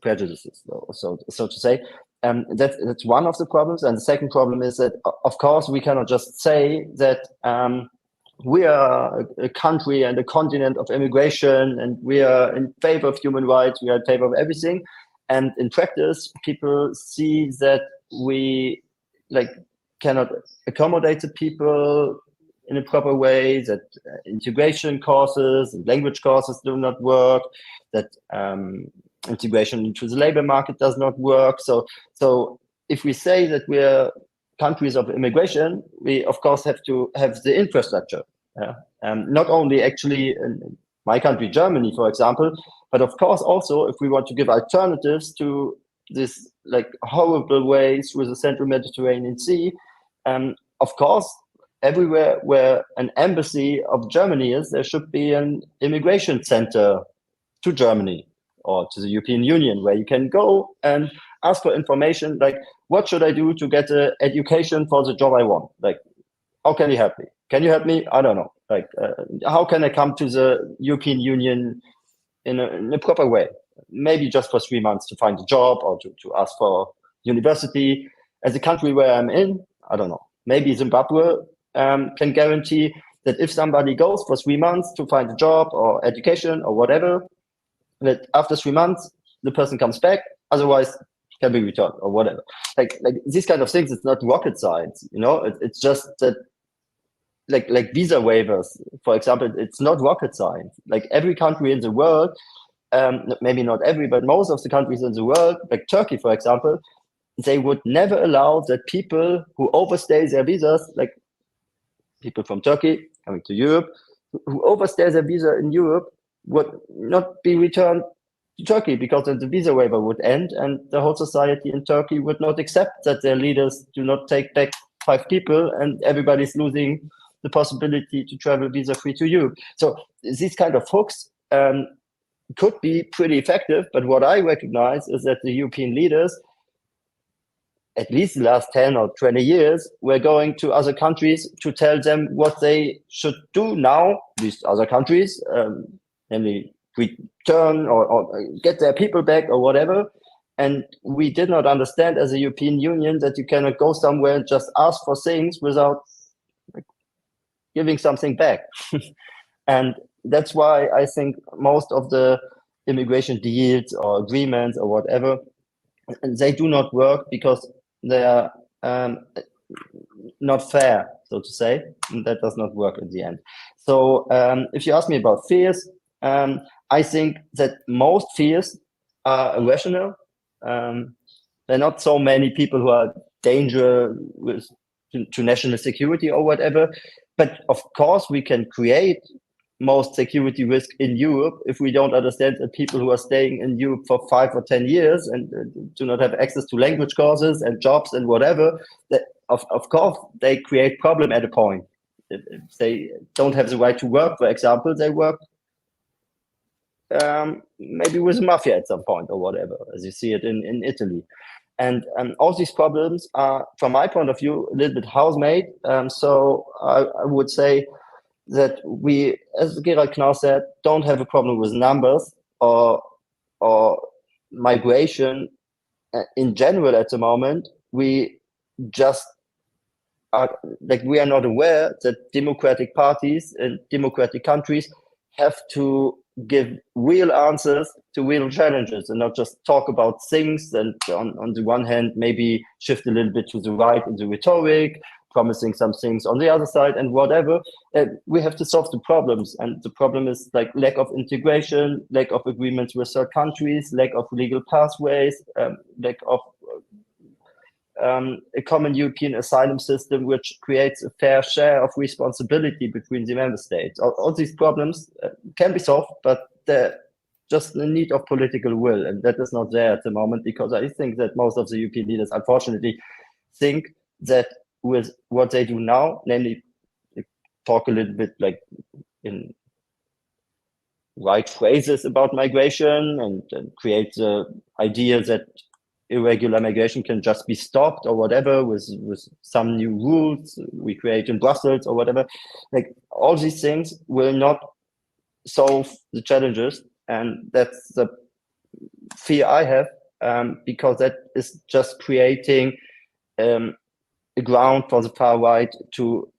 prejudices, so to say. That's one of the problems. And the second problem is that, of course, we cannot just say that we are a country and a continent of immigration, and we are in favor of human rights, we are in favor of everything. And in practice, people see that we cannot accommodate the people in a proper way, that integration courses and language courses do not work, that integration into the labor market does not work. So if we say that we are countries of immigration, we of course have to have the infrastructure. Not only actually in my country, Germany, for example, but of course also if we want to give alternatives to this horrible way through the central Mediterranean Sea, of course, everywhere where an embassy of Germany is, there should be an immigration center to Germany or to the European Union where you can go and ask for information, like, what should I do to get an education for the job I want? Like, how can you help me? Can you help me? I don't know. Like, how can I come to the European Union in a proper way? Maybe just for 3 months to find a job or to ask for university. As a country where I'm in, I don't know. Maybe Zimbabwe can guarantee that if somebody goes for 3 months to find a job or education or whatever, that after 3 months, the person comes back, otherwise can be returned or whatever. Like these kind of things, it's not rocket science, you know, it's just that like visa waivers, for example, it's not rocket science. Like every country in the world, maybe not every, but most of the countries in the world, like Turkey, for example, they would never allow that people who overstay their visas, like people from Turkey coming to Europe, who overstay their visa in Europe, would not be returned to Turkey, because then the visa waiver would end and the whole society in Turkey would not accept that their leaders do not take back 5 people and everybody's losing the possibility to travel visa-free to Europe. So these kind of hooks could be pretty effective, but what I recognize is that the European leaders, at least the last 10 or 20 years, were going to other countries to tell them what they should do now, these other countries, namely return or get their people back or whatever. And we did not understand as a European Union that you cannot go somewhere and just ask for things without giving something back. And that's why I think most of the immigration deals or agreements or whatever, they do not work because they are not fair, so to say. And that does not work in the end. So if you ask me about fears, I think that most fears are irrational. There are not so many people who are danger to national security or whatever. But of course, we can create most security risk in Europe if we don't understand that people who are staying in Europe for 5 or 10 years and do not have access to language courses and jobs and whatever, that of course they create problem at a point. If they don't have the right to work, for example, they work maybe with the mafia at some point or whatever, as you see it in Italy. And all these problems are, from my point of view, a little bit house-made. So I would say that we, as Gerald Knaus said, don't have a problem with numbers or migration in general at the moment. We just are we are not aware that democratic parties in democratic countries have to give real answers to real challenges and not just talk about things and on the one hand maybe shift a little bit to the right in the rhetoric, promising some things on the other side and whatever. We have to solve the problems, and the problem is like lack of integration, lack of agreements with third countries, lack of legal pathways, lack of a common European asylum system which creates a fair share of responsibility between the member states. All these problems can be solved, but they're just in need of political will, and that is not there at the moment, because I think that most of the European leaders, unfortunately, think that with what they do now, namely talk a little bit like in right phrases about migration and create the idea that irregular migration can just be stopped or whatever with some new rules we create in Brussels or whatever. Like all these things will not solve the challenges, and that's the fear I have, because that is just creating a ground for the far right to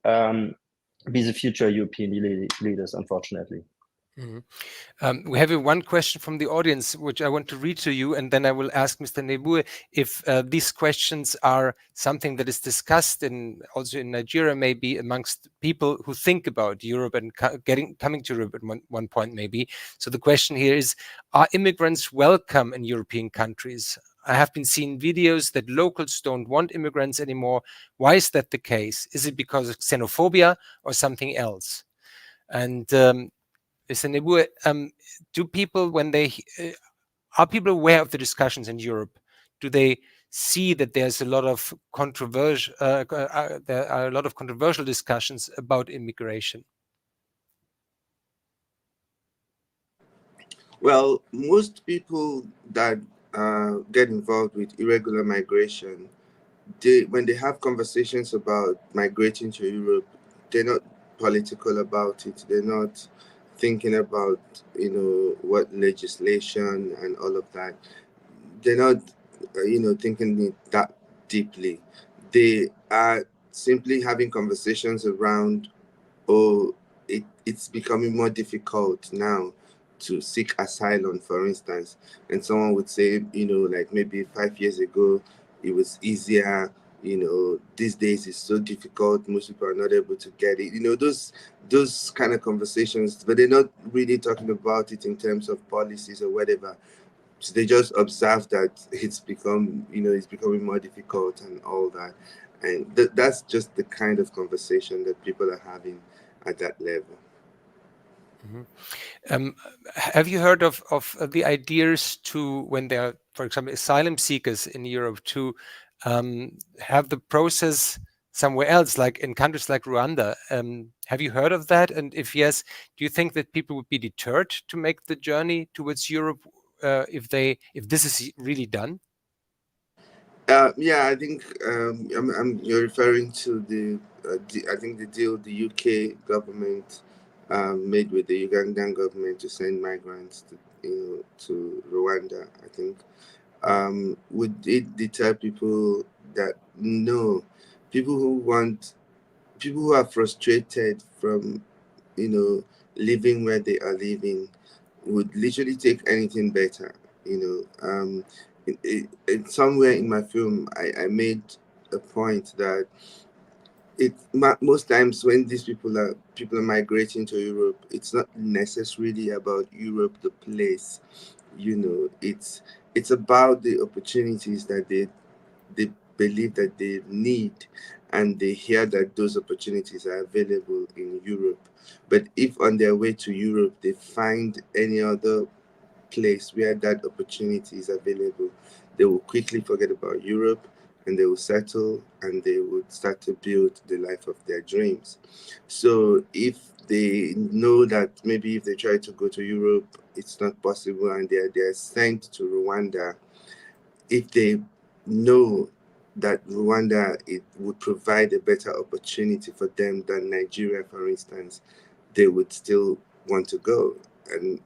be the future European leaders, unfortunately. We have one question from the audience, which I want to read to you, and then I will ask Mr. Nebue if these questions are something that is discussed also in Nigeria, maybe amongst people who think about Europe and coming to Europe at one point, maybe. So the question here is, are immigrants welcome in European countries? I have been seeing videos that locals don't want immigrants anymore. Why is that the case? Is it because of xenophobia or something else? And Mr. Nebue, do people, when they are people aware of the discussions in Europe? Do they see that there's a lot of controversial there are a lot of controversial discussions about immigration? Well, most people that get involved with irregular migration, when they have conversations about migrating to Europe, they're not political about it. They're not thinking about, what legislation and all of that. They're not, thinking it that deeply. They are simply having conversations around, oh, it's becoming more difficult now to seek asylum, for instance. And someone would say, like maybe 5 years ago, it was easier. These days it's so difficult. Most people are not able to get it. Those kind of conversations, but they're not really talking about it in terms of policies or whatever. So they just observe that it's becoming more difficult and all that. And that's just the kind of conversation that people are having at that level. Have you heard of the ideas to, when there are, for example, asylum seekers in Europe, to have the process somewhere else, like in countries like Rwanda? Have you heard of that? And if yes, do you think that people would be deterred to make the journey towards Europe if this is really done? Yeah, I think you're referring to I think the deal the UK government made with the Ugandan government to send migrants to Rwanda. I think would it deter people that no, people who are frustrated from living where they are living would literally take anything better. Somewhere in my film, I made a point that most times when these people are migrating to Europe, it's not necessarily about Europe, the place. It's about the opportunities that they believe that they need, and they hear that those opportunities are available in Europe. But if on their way to Europe they find any other place where that opportunity is available, they will quickly forget about Europe, and they will settle, and they would start to build the life of their dreams. So if they know that maybe if they try to go to Europe, it's not possible, and they're sent to Rwanda, if they know that Rwanda, it would provide a better opportunity for them than Nigeria, for instance, they would still want to go. And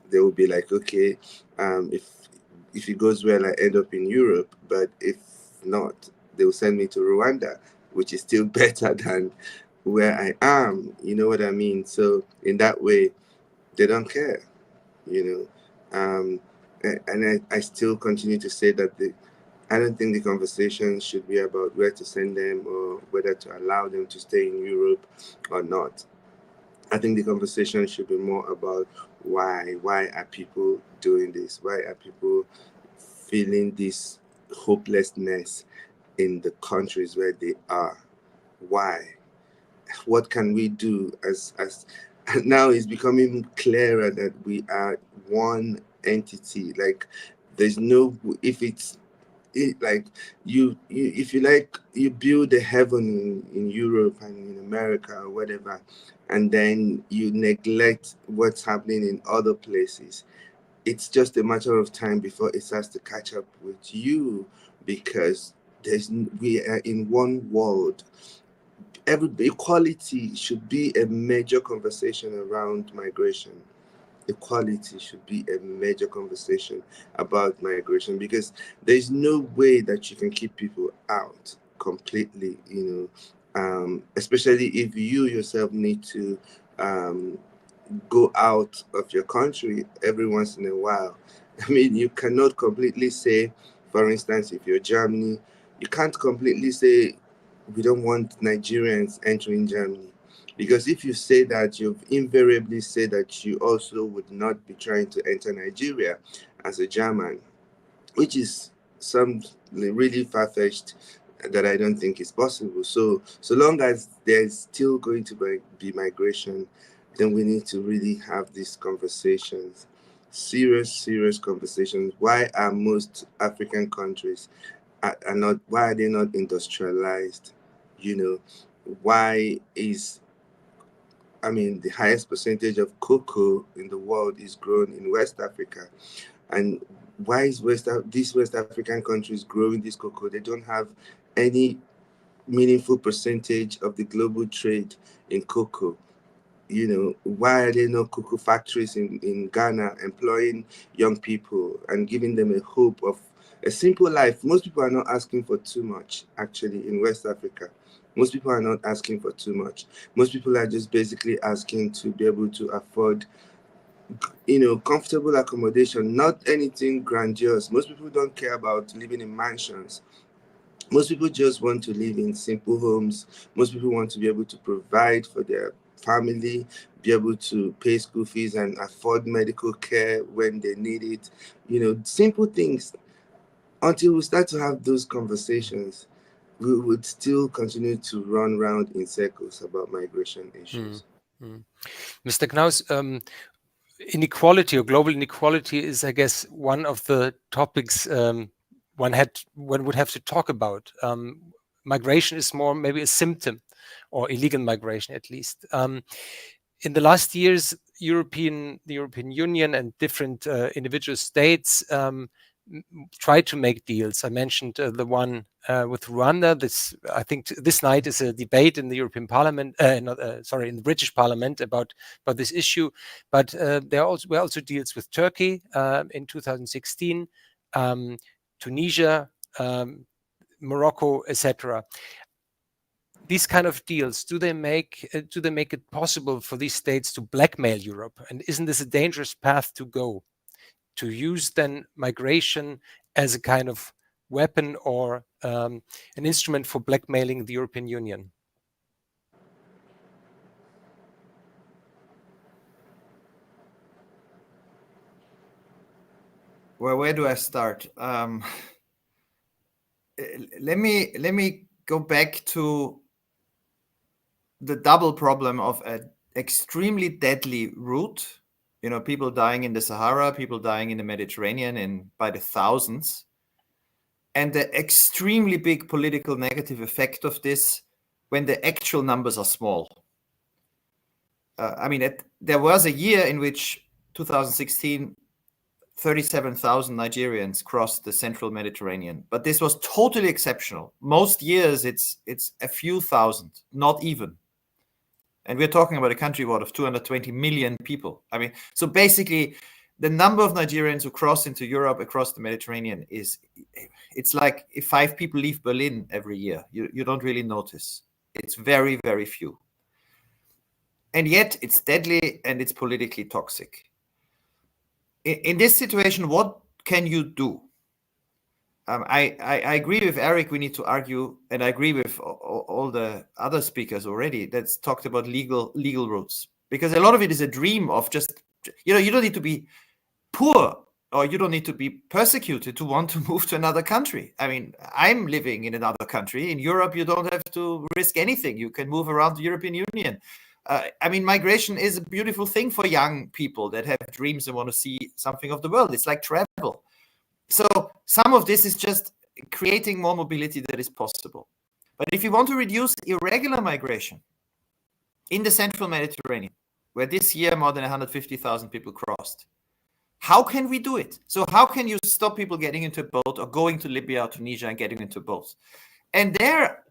they will be like, okay, if it goes well, I end up in Europe. But if not, they will send me to Rwanda, which is still better than where I am. You know what I mean? So in that way, they don't care, and I still continue to say that I don't think the conversation should be about where to send them or whether to allow them to stay in Europe or not. I think the conversation should be more about why are people doing this? Why are people feeling this hopelessness in the countries where they are? Why? What can we do as now it's becoming clearer that we are one entity. Like there's no, if it's like if you like, you build a heaven in Europe and in America or whatever, and then you neglect what's happening in other places, it's just a matter of time before it starts to catch up with you, because we are in one world. Equality should be a major conversation around migration. Equality should be a major conversation about migration, because there's no way that you can keep people out completely, especially if you yourself need to go out of your country every once in a while. I mean, you cannot completely say, for instance, if you're Germany, you can't completely say we don't want Nigerians entering Germany. Because if you say that, you've invariably said that you also would not be trying to enter Nigeria as a German, which is some really far-fetched that I don't think is possible. So long as there's still going to be migration, then we need to really have these conversations, serious conversations. Why are most African countries why are they not industrialized? Why is, the highest percentage of cocoa in the world is grown in West Africa? And why is these West African countries growing this cocoa? They don't have any meaningful percentage of the global trade in cocoa. Why are there no cocoa factories in Ghana employing young people and giving them a hope of a simple life? Most people are not asking for too much, actually, in West Africa. Most people are not asking for too much. Most people are just basically asking to be able to afford comfortable accommodation, not anything grandiose. Most people don't care about living in mansions. Most people just want to live in simple homes. Most people want to be able to provide for their family, be able to pay school fees and afford medical care when they need it. Simple things. Until we start to have those conversations, we would still continue to run around in circles about migration issues. Mr. Knaus, inequality or global inequality is, I guess, one of the topics one would have to talk about. Migration is more maybe a symptom, or illegal migration at least. In the last years, the European Union and different individual states tried to make deals. I mentioned the one with Rwanda. I think this night is a debate in the European Parliament, in the British Parliament about this issue. But there were also deals with Turkey in 2016, Tunisia, Morocco, etc. These kind of deals, do they make it possible for these states to blackmail Europe? And isn't this a dangerous path to go? To use then migration as a kind of weapon or an instrument for blackmailing the European Union? Well, where do I start? Let me go back to the double problem of an extremely deadly route. People dying in the Sahara, people dying in the Mediterranean and by the thousands, and the extremely big political negative effect of this when the actual numbers are small. There was a year in which 2016, 37,000 Nigerians crossed the central Mediterranean, but this was totally exceptional. Most years it's a few thousand, not even. And we're talking about a country of 220 million people. So basically the number of Nigerians who cross into Europe across the Mediterranean it's like if 5 people leave Berlin every year, you don't really notice. It's very, very few. And yet it's deadly and it's politically toxic. In this situation, what can you do? I agree with Eric, we need to argue, and I agree with all the other speakers already that's talked about legal routes, because a lot of it is a dream of just, you don't need to be poor or you don't need to be persecuted to want to move to another country. I'm living in another country. In Europe, you don't have to risk anything. You can move around the European Union. Migration is a beautiful thing for young people that have dreams and want to see something of the world. It's like travel. So some of this is just creating more mobility that is possible. But if you want to reduce irregular migration in the central Mediterranean, where this year more than 150,000 people crossed, how can we do it? So how can you stop people getting into a boat or going to Libya or Tunisia and getting into boats? And there,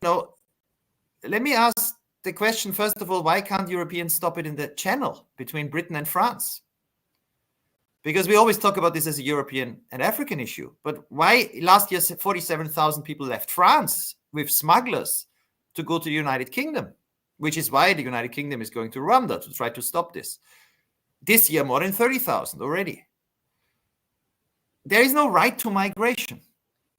let me ask the question, first of all, why can't Europeans stop it in the channel between Britain and France? Because we always talk about this as a European and African issue. But why last year 47,000 people left France with smugglers to go to the United Kingdom, which is why the United Kingdom is going to Rwanda to try to stop this. This year, more than 30,000 already. There is no right to migration.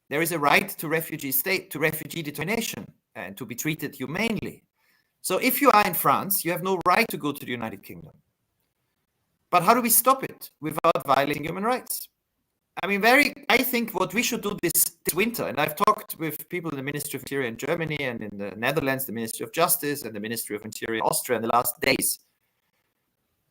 There is a right to refugee state, to refugee determination, and to be treated humanely. So if you are in France, you have no right to go to the United Kingdom. But how do we stop it without violating human rights? I mean, I think what we should do this winter, and I've talked with people in the Ministry of Interior in Germany and in the Netherlands, the Ministry of Justice and the Ministry of Interior in Austria in the last days,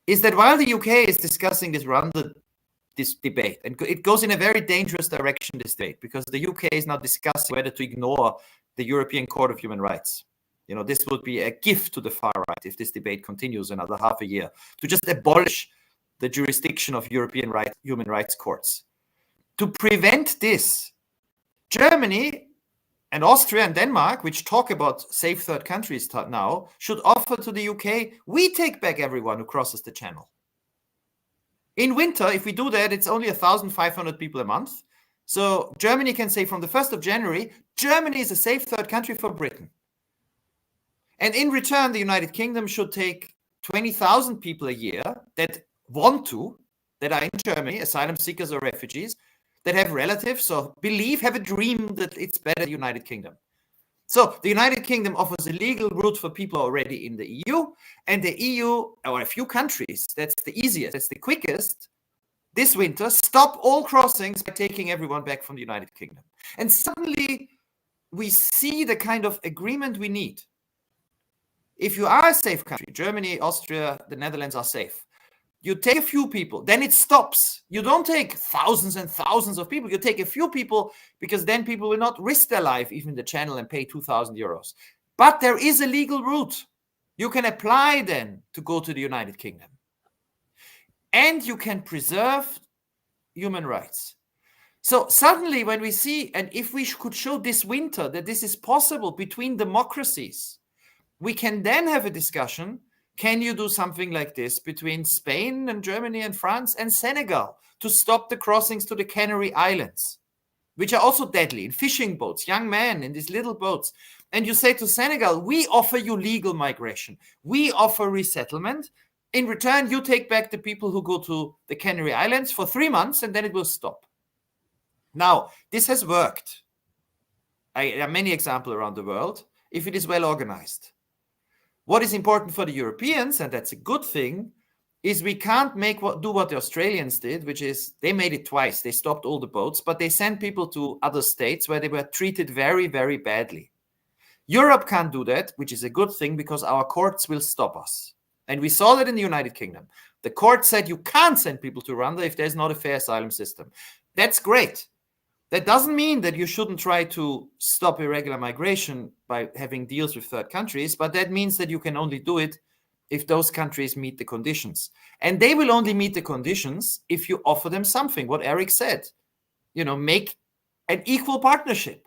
is that while the UK is discussing this debate, and it goes in a very dangerous direction, this debate, because the UK is now discussing whether to ignore the European Court of Human Rights. You know, this would be a gift to the far right if this debate continues another half a year, to just abolish the jurisdiction of European human rights courts. To prevent this, Germany and Austria and Denmark, which talk about safe third countries now, should offer to the UK, we take back everyone who crosses the channel. In winter, if we do that, it's only 1,500 people a month. So Germany can say from the 1st of January, Germany is a safe third country for Britain. And in return, the United Kingdom should take 20,000 people a year that want to, that are in Germany, asylum seekers or refugees, that have relatives or have a dream that it's better in the United Kingdom. So the United Kingdom offers a legal route for people already in the EU, and the EU, or a few countries, that's the easiest, that's the quickest, this winter, stop all crossings by taking everyone back from the United Kingdom. And suddenly we see the kind of agreement we need. If you are a safe country, Germany, Austria, the Netherlands are safe. You take a few people, then it stops. You don't take thousands and thousands of people. You take a few people because then people will not risk their life, even in the channel, and pay 2,000 euros. But there is a legal route. You can apply then to go to the United Kingdom. And you can preserve human rights. So suddenly when we see, and if we could show this winter that this is possible between democracies, we can then have a discussion. Can you do something like this between Spain and Germany and France and Senegal to stop the crossings to the Canary Islands, which are also deadly, in fishing boats, young men in these little boats. And you say to Senegal, we offer you legal migration. We offer resettlement. In return, you take back the people who go to the Canary Islands for 3 months, and then it will stop. Now, this has worked. There are many examples around the world if it is well organized. What is important for the Europeans, and that's a good thing, is we can't do what the Australians did, which is they made it twice. They stopped all the boats, but they sent people to other states where they were treated very, very badly. Europe can't do that, which is a good thing because our courts will stop us. And we saw that in the United Kingdom. The court said you can't send people to Rwanda if there's not a fair asylum system. That's great. That doesn't mean that you shouldn't try to stop irregular migration by having deals with third countries, but that means that you can only do it if those countries meet the conditions. And they will only meet the conditions if you offer them something, what Eric said. You know, make an equal partnership.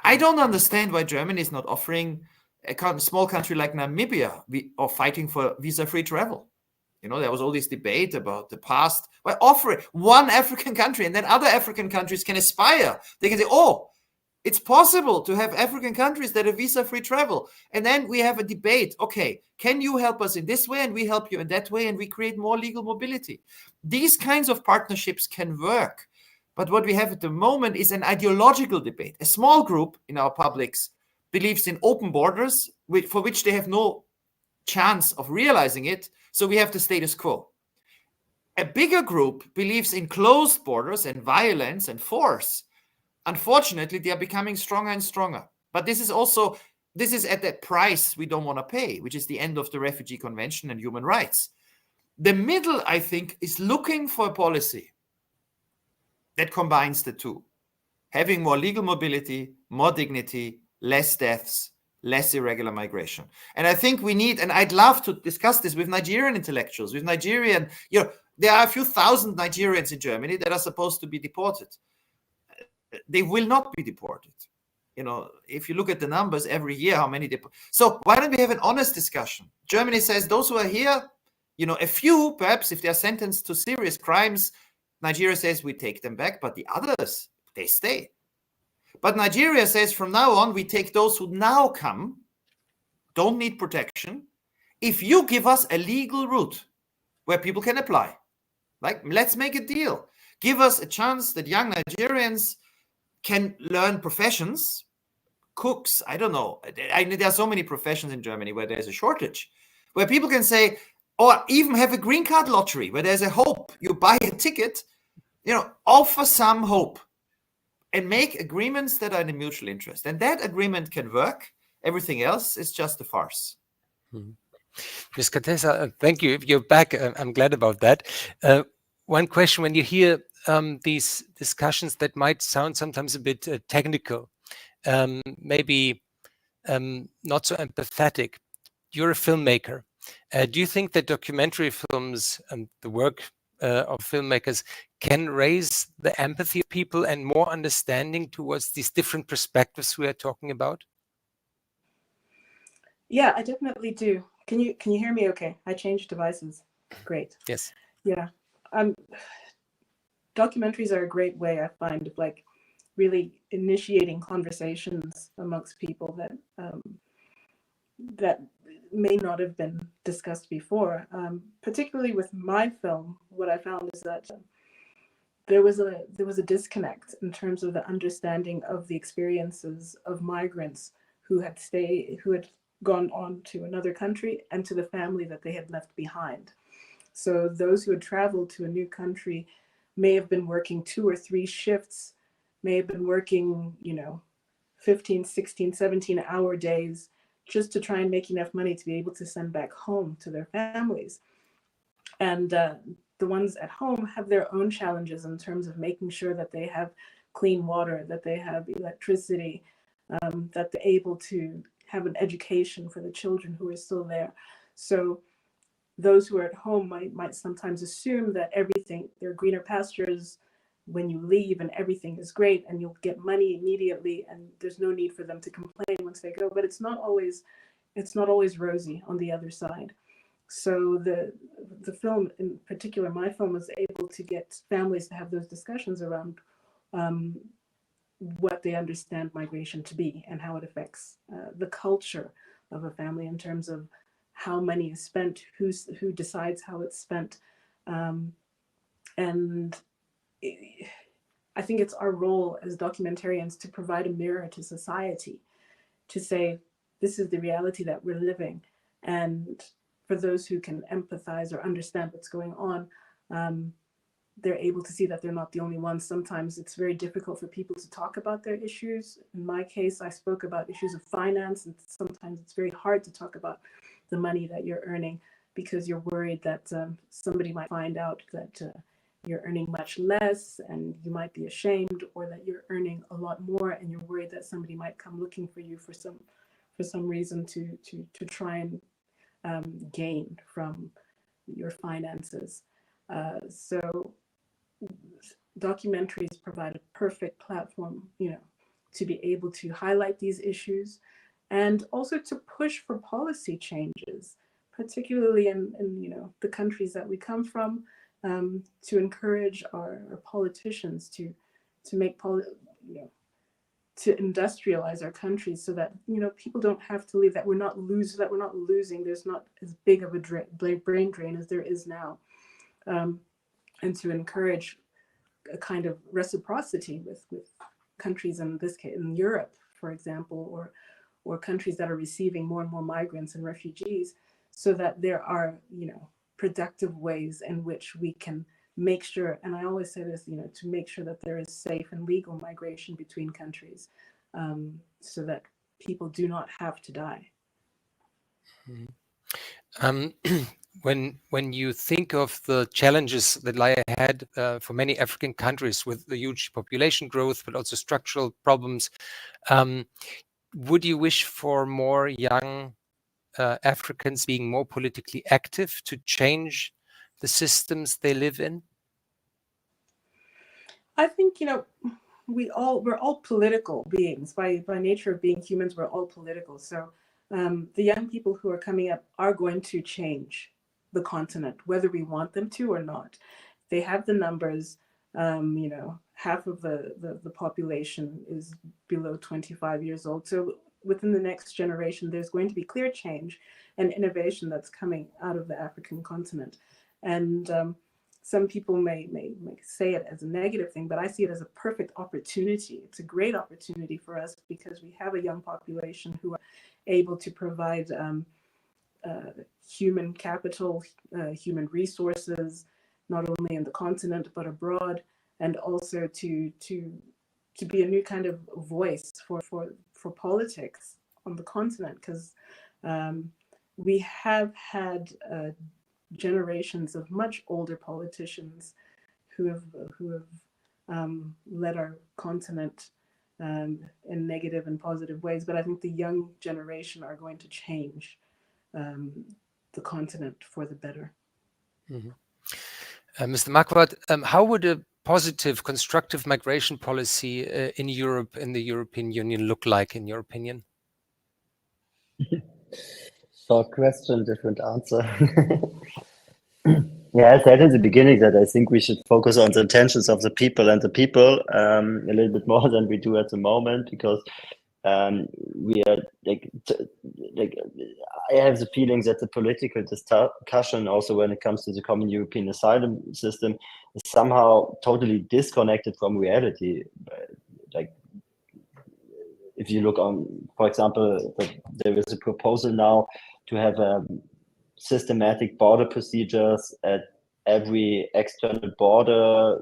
I don't understand why Germany is not offering a small country like Namibia or fighting for visa-free travel. You know, there was all this debate about the past. Well, offer it one African country, and then other African countries can aspire. They can say, oh, it's possible to have African countries that have visa-free travel. And then we have a debate. Okay, can you help us in this way? And we help you in that way. And we create more legal mobility. These kinds of partnerships can work. But what we have at the moment is an ideological debate. A small group in our publics believes in open borders, for which they have no chance of realizing it. So we have the status quo. A bigger group believes in closed borders and violence and force. Unfortunately, they are becoming stronger and stronger. But this is at that price we don't want to pay, which is the end of the Refugee Convention and human rights. The middle, I think, is looking for a policy that combines the two. Having more legal mobility, more dignity, less deaths, less irregular migration. And I think we need, and I'd love to discuss this with Nigerian intellectuals, with Nigerian, there are a few thousand Nigerians in Germany that are supposed to be deported. They will not be deported. If you look at the numbers every year, how many so why don't we have an honest discussion? Germany says those who are here, a few, perhaps if they are sentenced to serious crimes, Nigeria says we take them back, but the others, they stay. But Nigeria says from now on, we take those who now come, don't need protection, if you give us a legal route where people can apply. Like, let's make a deal. Give us a chance that young Nigerians can learn professions, cooks, I don't know. There are so many professions in Germany where there's a shortage, where people can say, or even have a green card lottery where there's a hope. You buy a ticket, offer some hope and make agreements that are in the mutual interest. And that agreement can work. Everything else is just a farce. Ms. Contessa, thank you. You're back. I'm glad about that. One question, when you hear these discussions that might sound sometimes a bit technical, maybe not so empathetic, you're a filmmaker. Do you think that documentary films and the work of filmmakers can raise the empathy of people and more understanding towards these different perspectives we are talking about? Yeah, I definitely do. Can you hear me okay? I changed devices. Great. Yes. Yeah. Documentaries are a great way, I find, of like really initiating conversations amongst people that may not have been discussed before. Particularly with my film, what I found is that there was a disconnect in terms of the understanding of the experiences of migrants who had gone on to another country and to the family that they had left behind. So those who had traveled to a new country may have been working 2 or 3 shifts, may have been working, 15, 16, 17-hour days just to try and make enough money to be able to send back home to their families. And the ones at home have their own challenges in terms of making sure that they have clean water, that they have electricity, that they're able to have an education for the children who are still there. So those who are at home might sometimes assume that there are greener pastures when you leave and everything is great and you'll get money immediately and there's no need for them to complain once they go. But it's not always rosy on the other side. So the film, in particular, my film, was able to get families to have those discussions around what they understand migration to be and how it affects the culture of a family in terms of how money is spent, who decides how it's spent. And I think it's our role as documentarians to provide a mirror to society, to say, this is the reality that we're living. And for those who can empathize or understand what's going on, they're able to see that they're not the only ones. Sometimes it's very difficult for people to talk about their issues. In my case, I spoke about issues of finance, and sometimes it's very hard to talk about the money that you're earning because you're worried that somebody might find out that you're earning much less and you might be ashamed, or that you're earning a lot more and you're worried that somebody might come looking for you for some reason to try and gain from your finances. So documentaries provide a perfect platform, to be able to highlight these issues and also to push for policy changes, particularly in the countries that we come from, to encourage our politicians to make to industrialize our countries so that people don't have to leave, that we're not losing. There's not as big of a brain drain as there is now, and to encourage a kind of reciprocity with countries, in this case in Europe, for example, or countries that are receiving more and more migrants and refugees, so that there are productive ways in which we can make sure, and I always say this, to make sure that there is safe and legal migration between countries, so that people do not have to die. When you think of the challenges that lie ahead for many African countries with the huge population growth, but also structural problems, would you wish for more young Africans being more politically active to change the systems they live in? I think we're all political beings by nature of being humans. We're all political. So the young people who are coming up are going to change the continent, whether we want them to or not. They have the numbers. half of the population is below 25 years old. So within the next generation, there's going to be clear change and innovation that's coming out of the African continent. And some people may say it as a negative thing, but I see it as a perfect opportunity. It's a great opportunity for us because we have a young population who are able to provide human capital, human resources, not only in the continent but abroad, and also to be a new kind of voice for politics on the continent, because we have had generations of much older politicians who have led our continent in negative and positive ways. But I think the young generation are going to change the continent for the better. Mm-hmm. Mr. Marquardt, how would a positive, constructive migration policy in Europe, in the European Union, look like, in your opinion? Short question, different answer. Yeah, I said in the beginning that I think we should focus on the intentions of the people and the people a little bit more than we do at the moment, because we are like I have the feeling that the political discussion, also when it comes to the common European asylum system, is somehow totally disconnected from reality. Like, if you look on, for example, there is a proposal now to have systematic border procedures at every external border,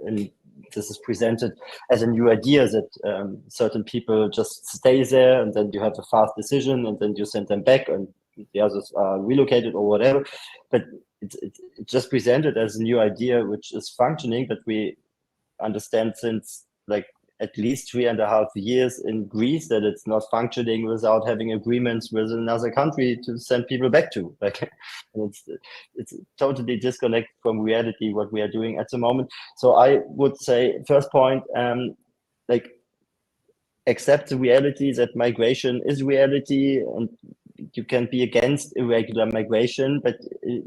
and this is presented as a new idea that certain people just stay there and then you have a fast decision and then you send them back and the others are relocated or whatever. But it's just presented as a new idea which is functioning, but we understand since like at least 3.5 years in Greece that it's not functioning without having agreements with another country to send people back to. Like, it's totally disconnected from reality what we are doing at the moment. So I would say, first point, like, accept the reality that migration is reality, and you can be against irregular migration, but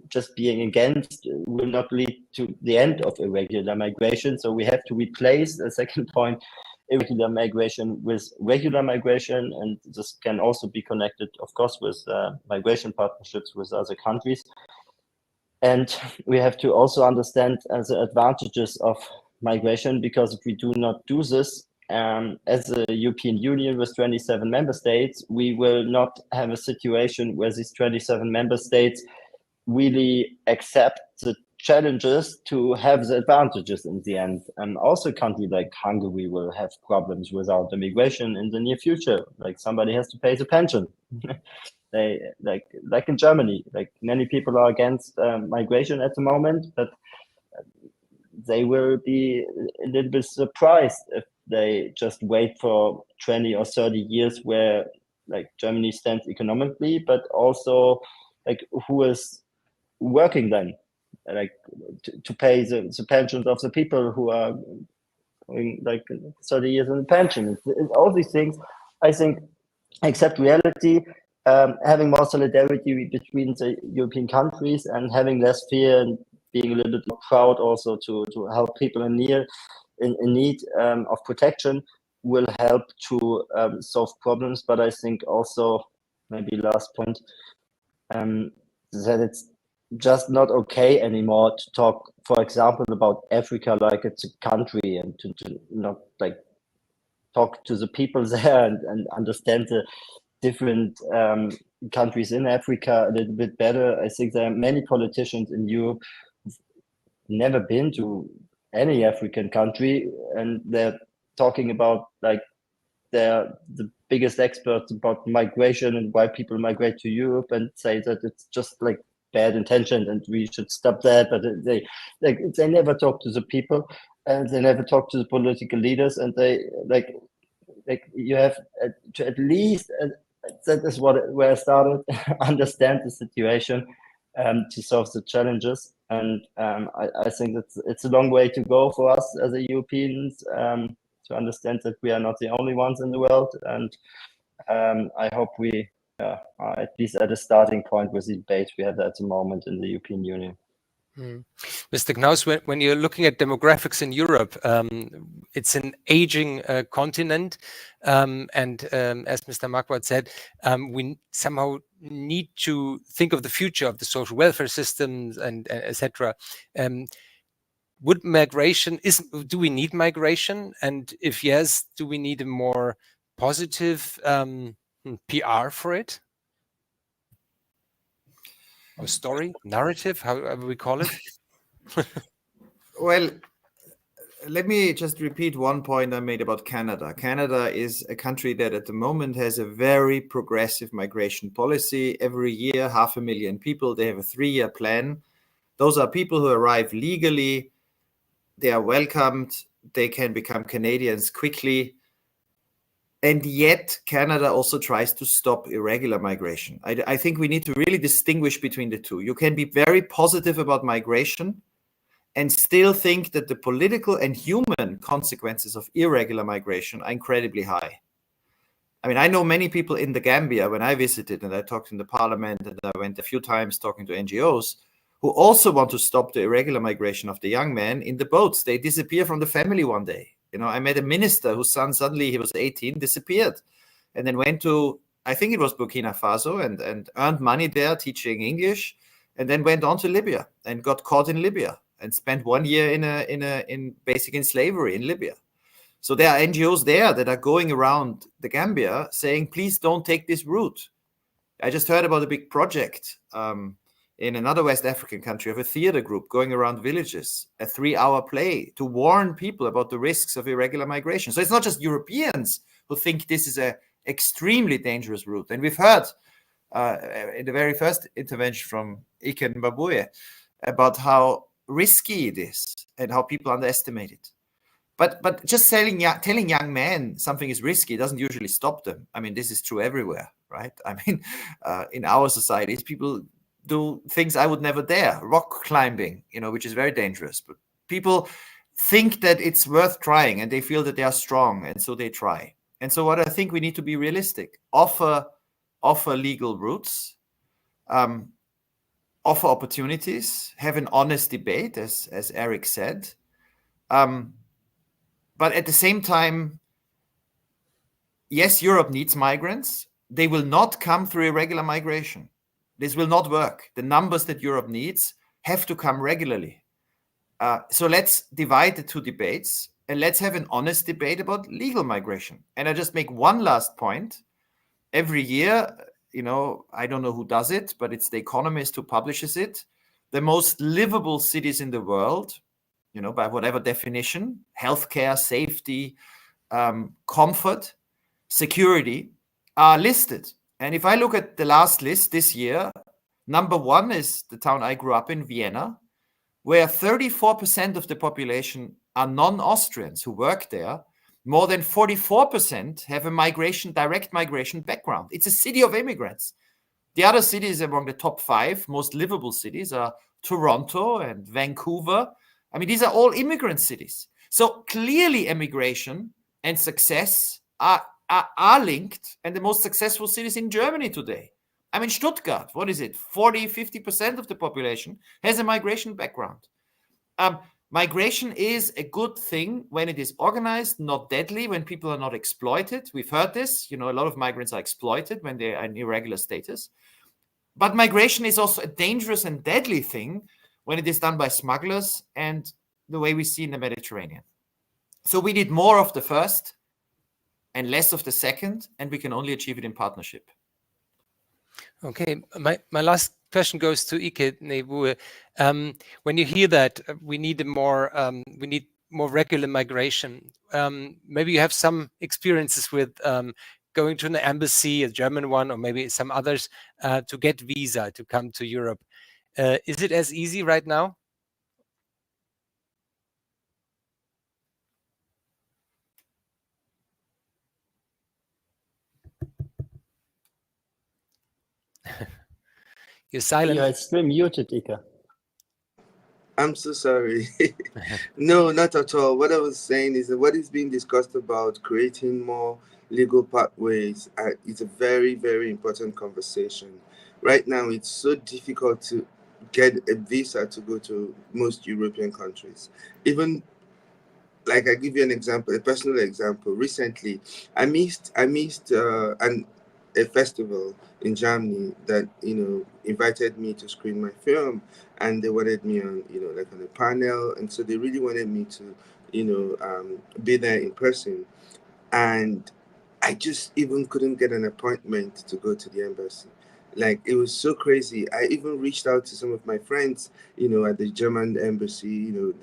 just being against will not lead to the end of irregular migration. So we have to replace, the second point, irregular migration with regular migration, and this can also be connected, of course, with migration partnerships with other countries. And we have to also understand the advantages of migration, because if we do not do this, as a European Union with 27 member states, we will not have a situation where these 27 member states really accept the challenges to have the advantages in the end. And also a country like Hungary will have problems without immigration in the near future. Like, somebody has to pay the pension. They like in Germany, like many people are against migration at the moment, but they will be a little bit surprised if they just wait for 20 or 30 years where like Germany stands economically, but also like who is working then, like to pay the pensions of the people who are going like 30 years in the pension. All these things, I think, accept reality, having more solidarity between the European countries and having less fear and being a little bit more proud also to help people in need of protection will help to solve problems. But I think also, maybe last point, that it's just not okay anymore to talk, for example, about Africa like it's a country, and to not like talk to the people there and understand the different countries in Africa a little bit better. I think there are many politicians in Europe who've never been to any African country, and they're talking about like they're the biggest experts about migration and why people migrate to Europe, and say that it's just like bad intention and we should stop that. But they never talk to the people, and they never talk to the political leaders, and they like you have to at least that is where I started understand the situation to solve the challenges. And I think that it's a long way to go for us as a Europeans to understand that we are not the only ones in the world. And I hope we are at least at a starting point with the debate we have at the moment in the European Union. Mr. Knaus, when you're looking at demographics in Europe, it's an aging continent, and as Mr. Marquardt said, we somehow need to think of the future of the social welfare systems and etc. Would migration do we need migration, and if yes, do we need a more positive PR for it? Or story, narrative, however we call it? Well, let me just repeat one point I made about Canada. Canada is a country that at the moment has a very progressive migration policy. Every year, 500,000 people. They have a 3-year plan. Those are people who arrive legally. They are welcomed. They can become Canadians quickly. And yet, Canada also tries to stop irregular migration. I think we need to really distinguish between the two. You can be very positive about migration and still think that the political and human consequences of irregular migration are incredibly high. I mean, I know many people in the Gambia when I visited, and I talked in the parliament, and I went a few times talking to NGOs, who also want to stop the irregular migration of the young men in the boats. They disappear from the family one day. You know, I met a minister whose son suddenly, he was 18, disappeared, and then went to, I think it was Burkina Faso, and earned money there teaching English, and then went on to Libya and got caught in Libya and spent 1 year in basically slavery in Libya. So there are NGOs there that are going around the Gambia saying, please don't take this route. I just heard about a big project in another West African country of a theater group going around villages, a 3-hour play to warn people about the risks of irregular migration. So it's not just Europeans who think this is an extremely dangerous route. And we've heard in the very first intervention from Ike Mbabue about how risky it is and how people underestimate it. But just telling young men something is risky doesn't usually stop them. I mean, this is true everywhere, right? I mean, in our societies, people do things I would never dare, rock climbing, you know, which is very dangerous. But people think that it's worth trying and they feel that they are strong, and so they try. And so what I think we need to be realistic, offer legal routes, offer opportunities, have an honest debate, as Eric said. But at the same time, yes, Europe needs migrants. They will not come through irregular migration. This will not work. The numbers that Europe needs have to come regularly. So let's divide the two debates and let's have an honest debate about legal migration. And I just make one last point. Every year, you know, I don't know who does it, but it's The Economist who publishes it. The most livable cities in the world, you know, by whatever definition, healthcare, safety, comfort, security, are listed. And if I look at the last list this year, number 1 is the town I grew up in, Vienna, where 34% of the population are non-Austrians who work there. More than 44% have a direct migration background. It's a city of immigrants. The other cities among the top 5 most livable cities are Toronto and Vancouver. I mean, these are all immigrant cities. So clearly immigration and success are linked, and the most successful cities in Germany today. I mean, Stuttgart, what is it? 40-50% of the population has a migration background. Migration is a good thing when it is organized, not deadly, when people are not exploited. We've heard this, you know, a lot of migrants are exploited when they are in irregular status. But migration is also a dangerous and deadly thing when it is done by smugglers and the way we see in the Mediterranean. So we need more of the first and less of the second, and we can only achieve it in partnership. Okay, my last question goes to Ike Nebue. When you hear that we need more regular migration, maybe you have some experiences with going to an embassy, a German one, or maybe some others, to get visa to come to Europe. Is it as easy right now? You're silent. Yeah, it's still muted, Ika. I'm so sorry. No, not at all. What I was saying is that what is being discussed about creating more legal pathways is a very, very important conversation. Right now, it's so difficult to get a visa to go to most European countries. Even like I give you an example, a personal example. Recently, I missed a festival in Germany that invited me to screen my film, and they wanted me on like on a panel, and so they really wanted me to be there in person, and I just even couldn't get an appointment to go to the embassy. Like, it was so crazy. I even reached out to some of my friends, at the German embassy, the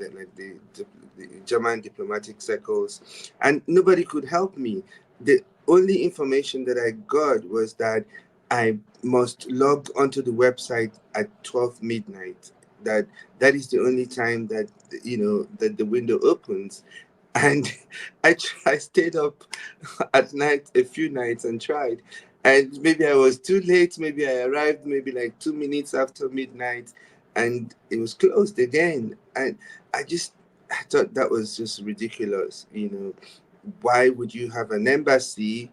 German diplomatic circles, and nobody could help me. The only information that I got was that I must log onto the website at 12 midnight. That is the only time that that the window opens, and I stayed up at night a few nights and tried, and maybe I was too late, maybe I arrived maybe like 2 minutes after midnight, and it was closed again. And I thought that was just ridiculous. Why would you have an embassy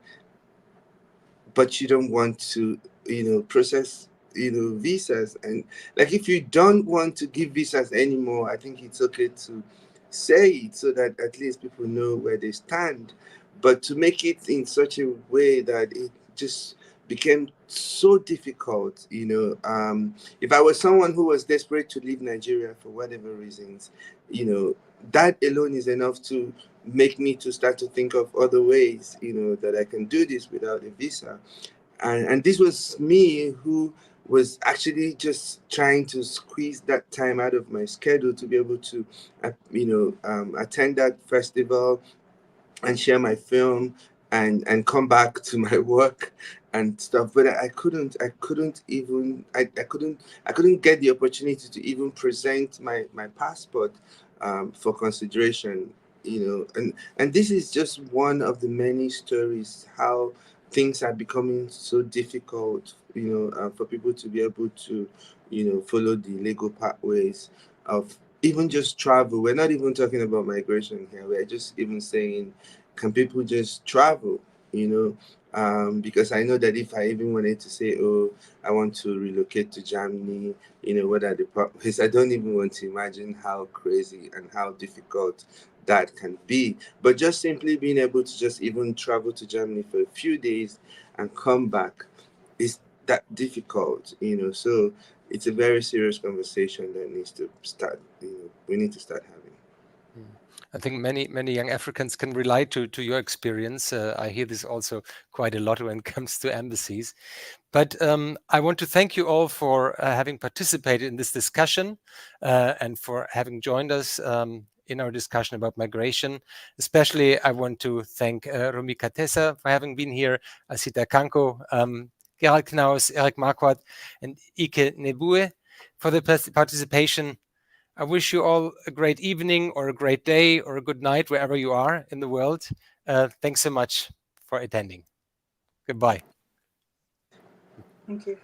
but you don't want to process visas? And like, if you don't want to give visas anymore, I think it's okay to say it so that at least people know where they stand. But to make it in such a way that it just became so difficult, if I was someone who was desperate to leave Nigeria for whatever reasons, that alone is enough to make me to start to think of other ways, that I can do this without a visa. And this was me who was actually just trying to squeeze that time out of my schedule to be able to, attend that festival and share my film and come back to my work and stuff. But I couldn't get the opportunity to even present my passport for consideration. And this is just one of the many stories how things are becoming so difficult, for people to be able to follow the legal pathways of even just travel. We're not even talking about migration here. We're just even saying, can people just travel? Because I know that if I even wanted to say, oh, I want to relocate to Germany, what are the pathways? I don't even want to imagine how crazy and how difficult that can be. But just simply being able to just even travel to Germany for a few days and come back is that difficult, So it's a very serious conversation that needs to start. We need to start having. I think many young Africans can relate to your experience. I hear this also quite a lot when it comes to embassies. But I want to thank you all for having participated in this discussion and for having joined us in our discussion about migration. Especially, I want to thank Remittances for having been here, Asita Kanko, Gerald Knaus, Eric Marquardt, and Ike Nebue for the participation. I wish you all a great evening or a great day or a good night wherever you are in the world. Thanks so much for attending. Goodbye. Thank you.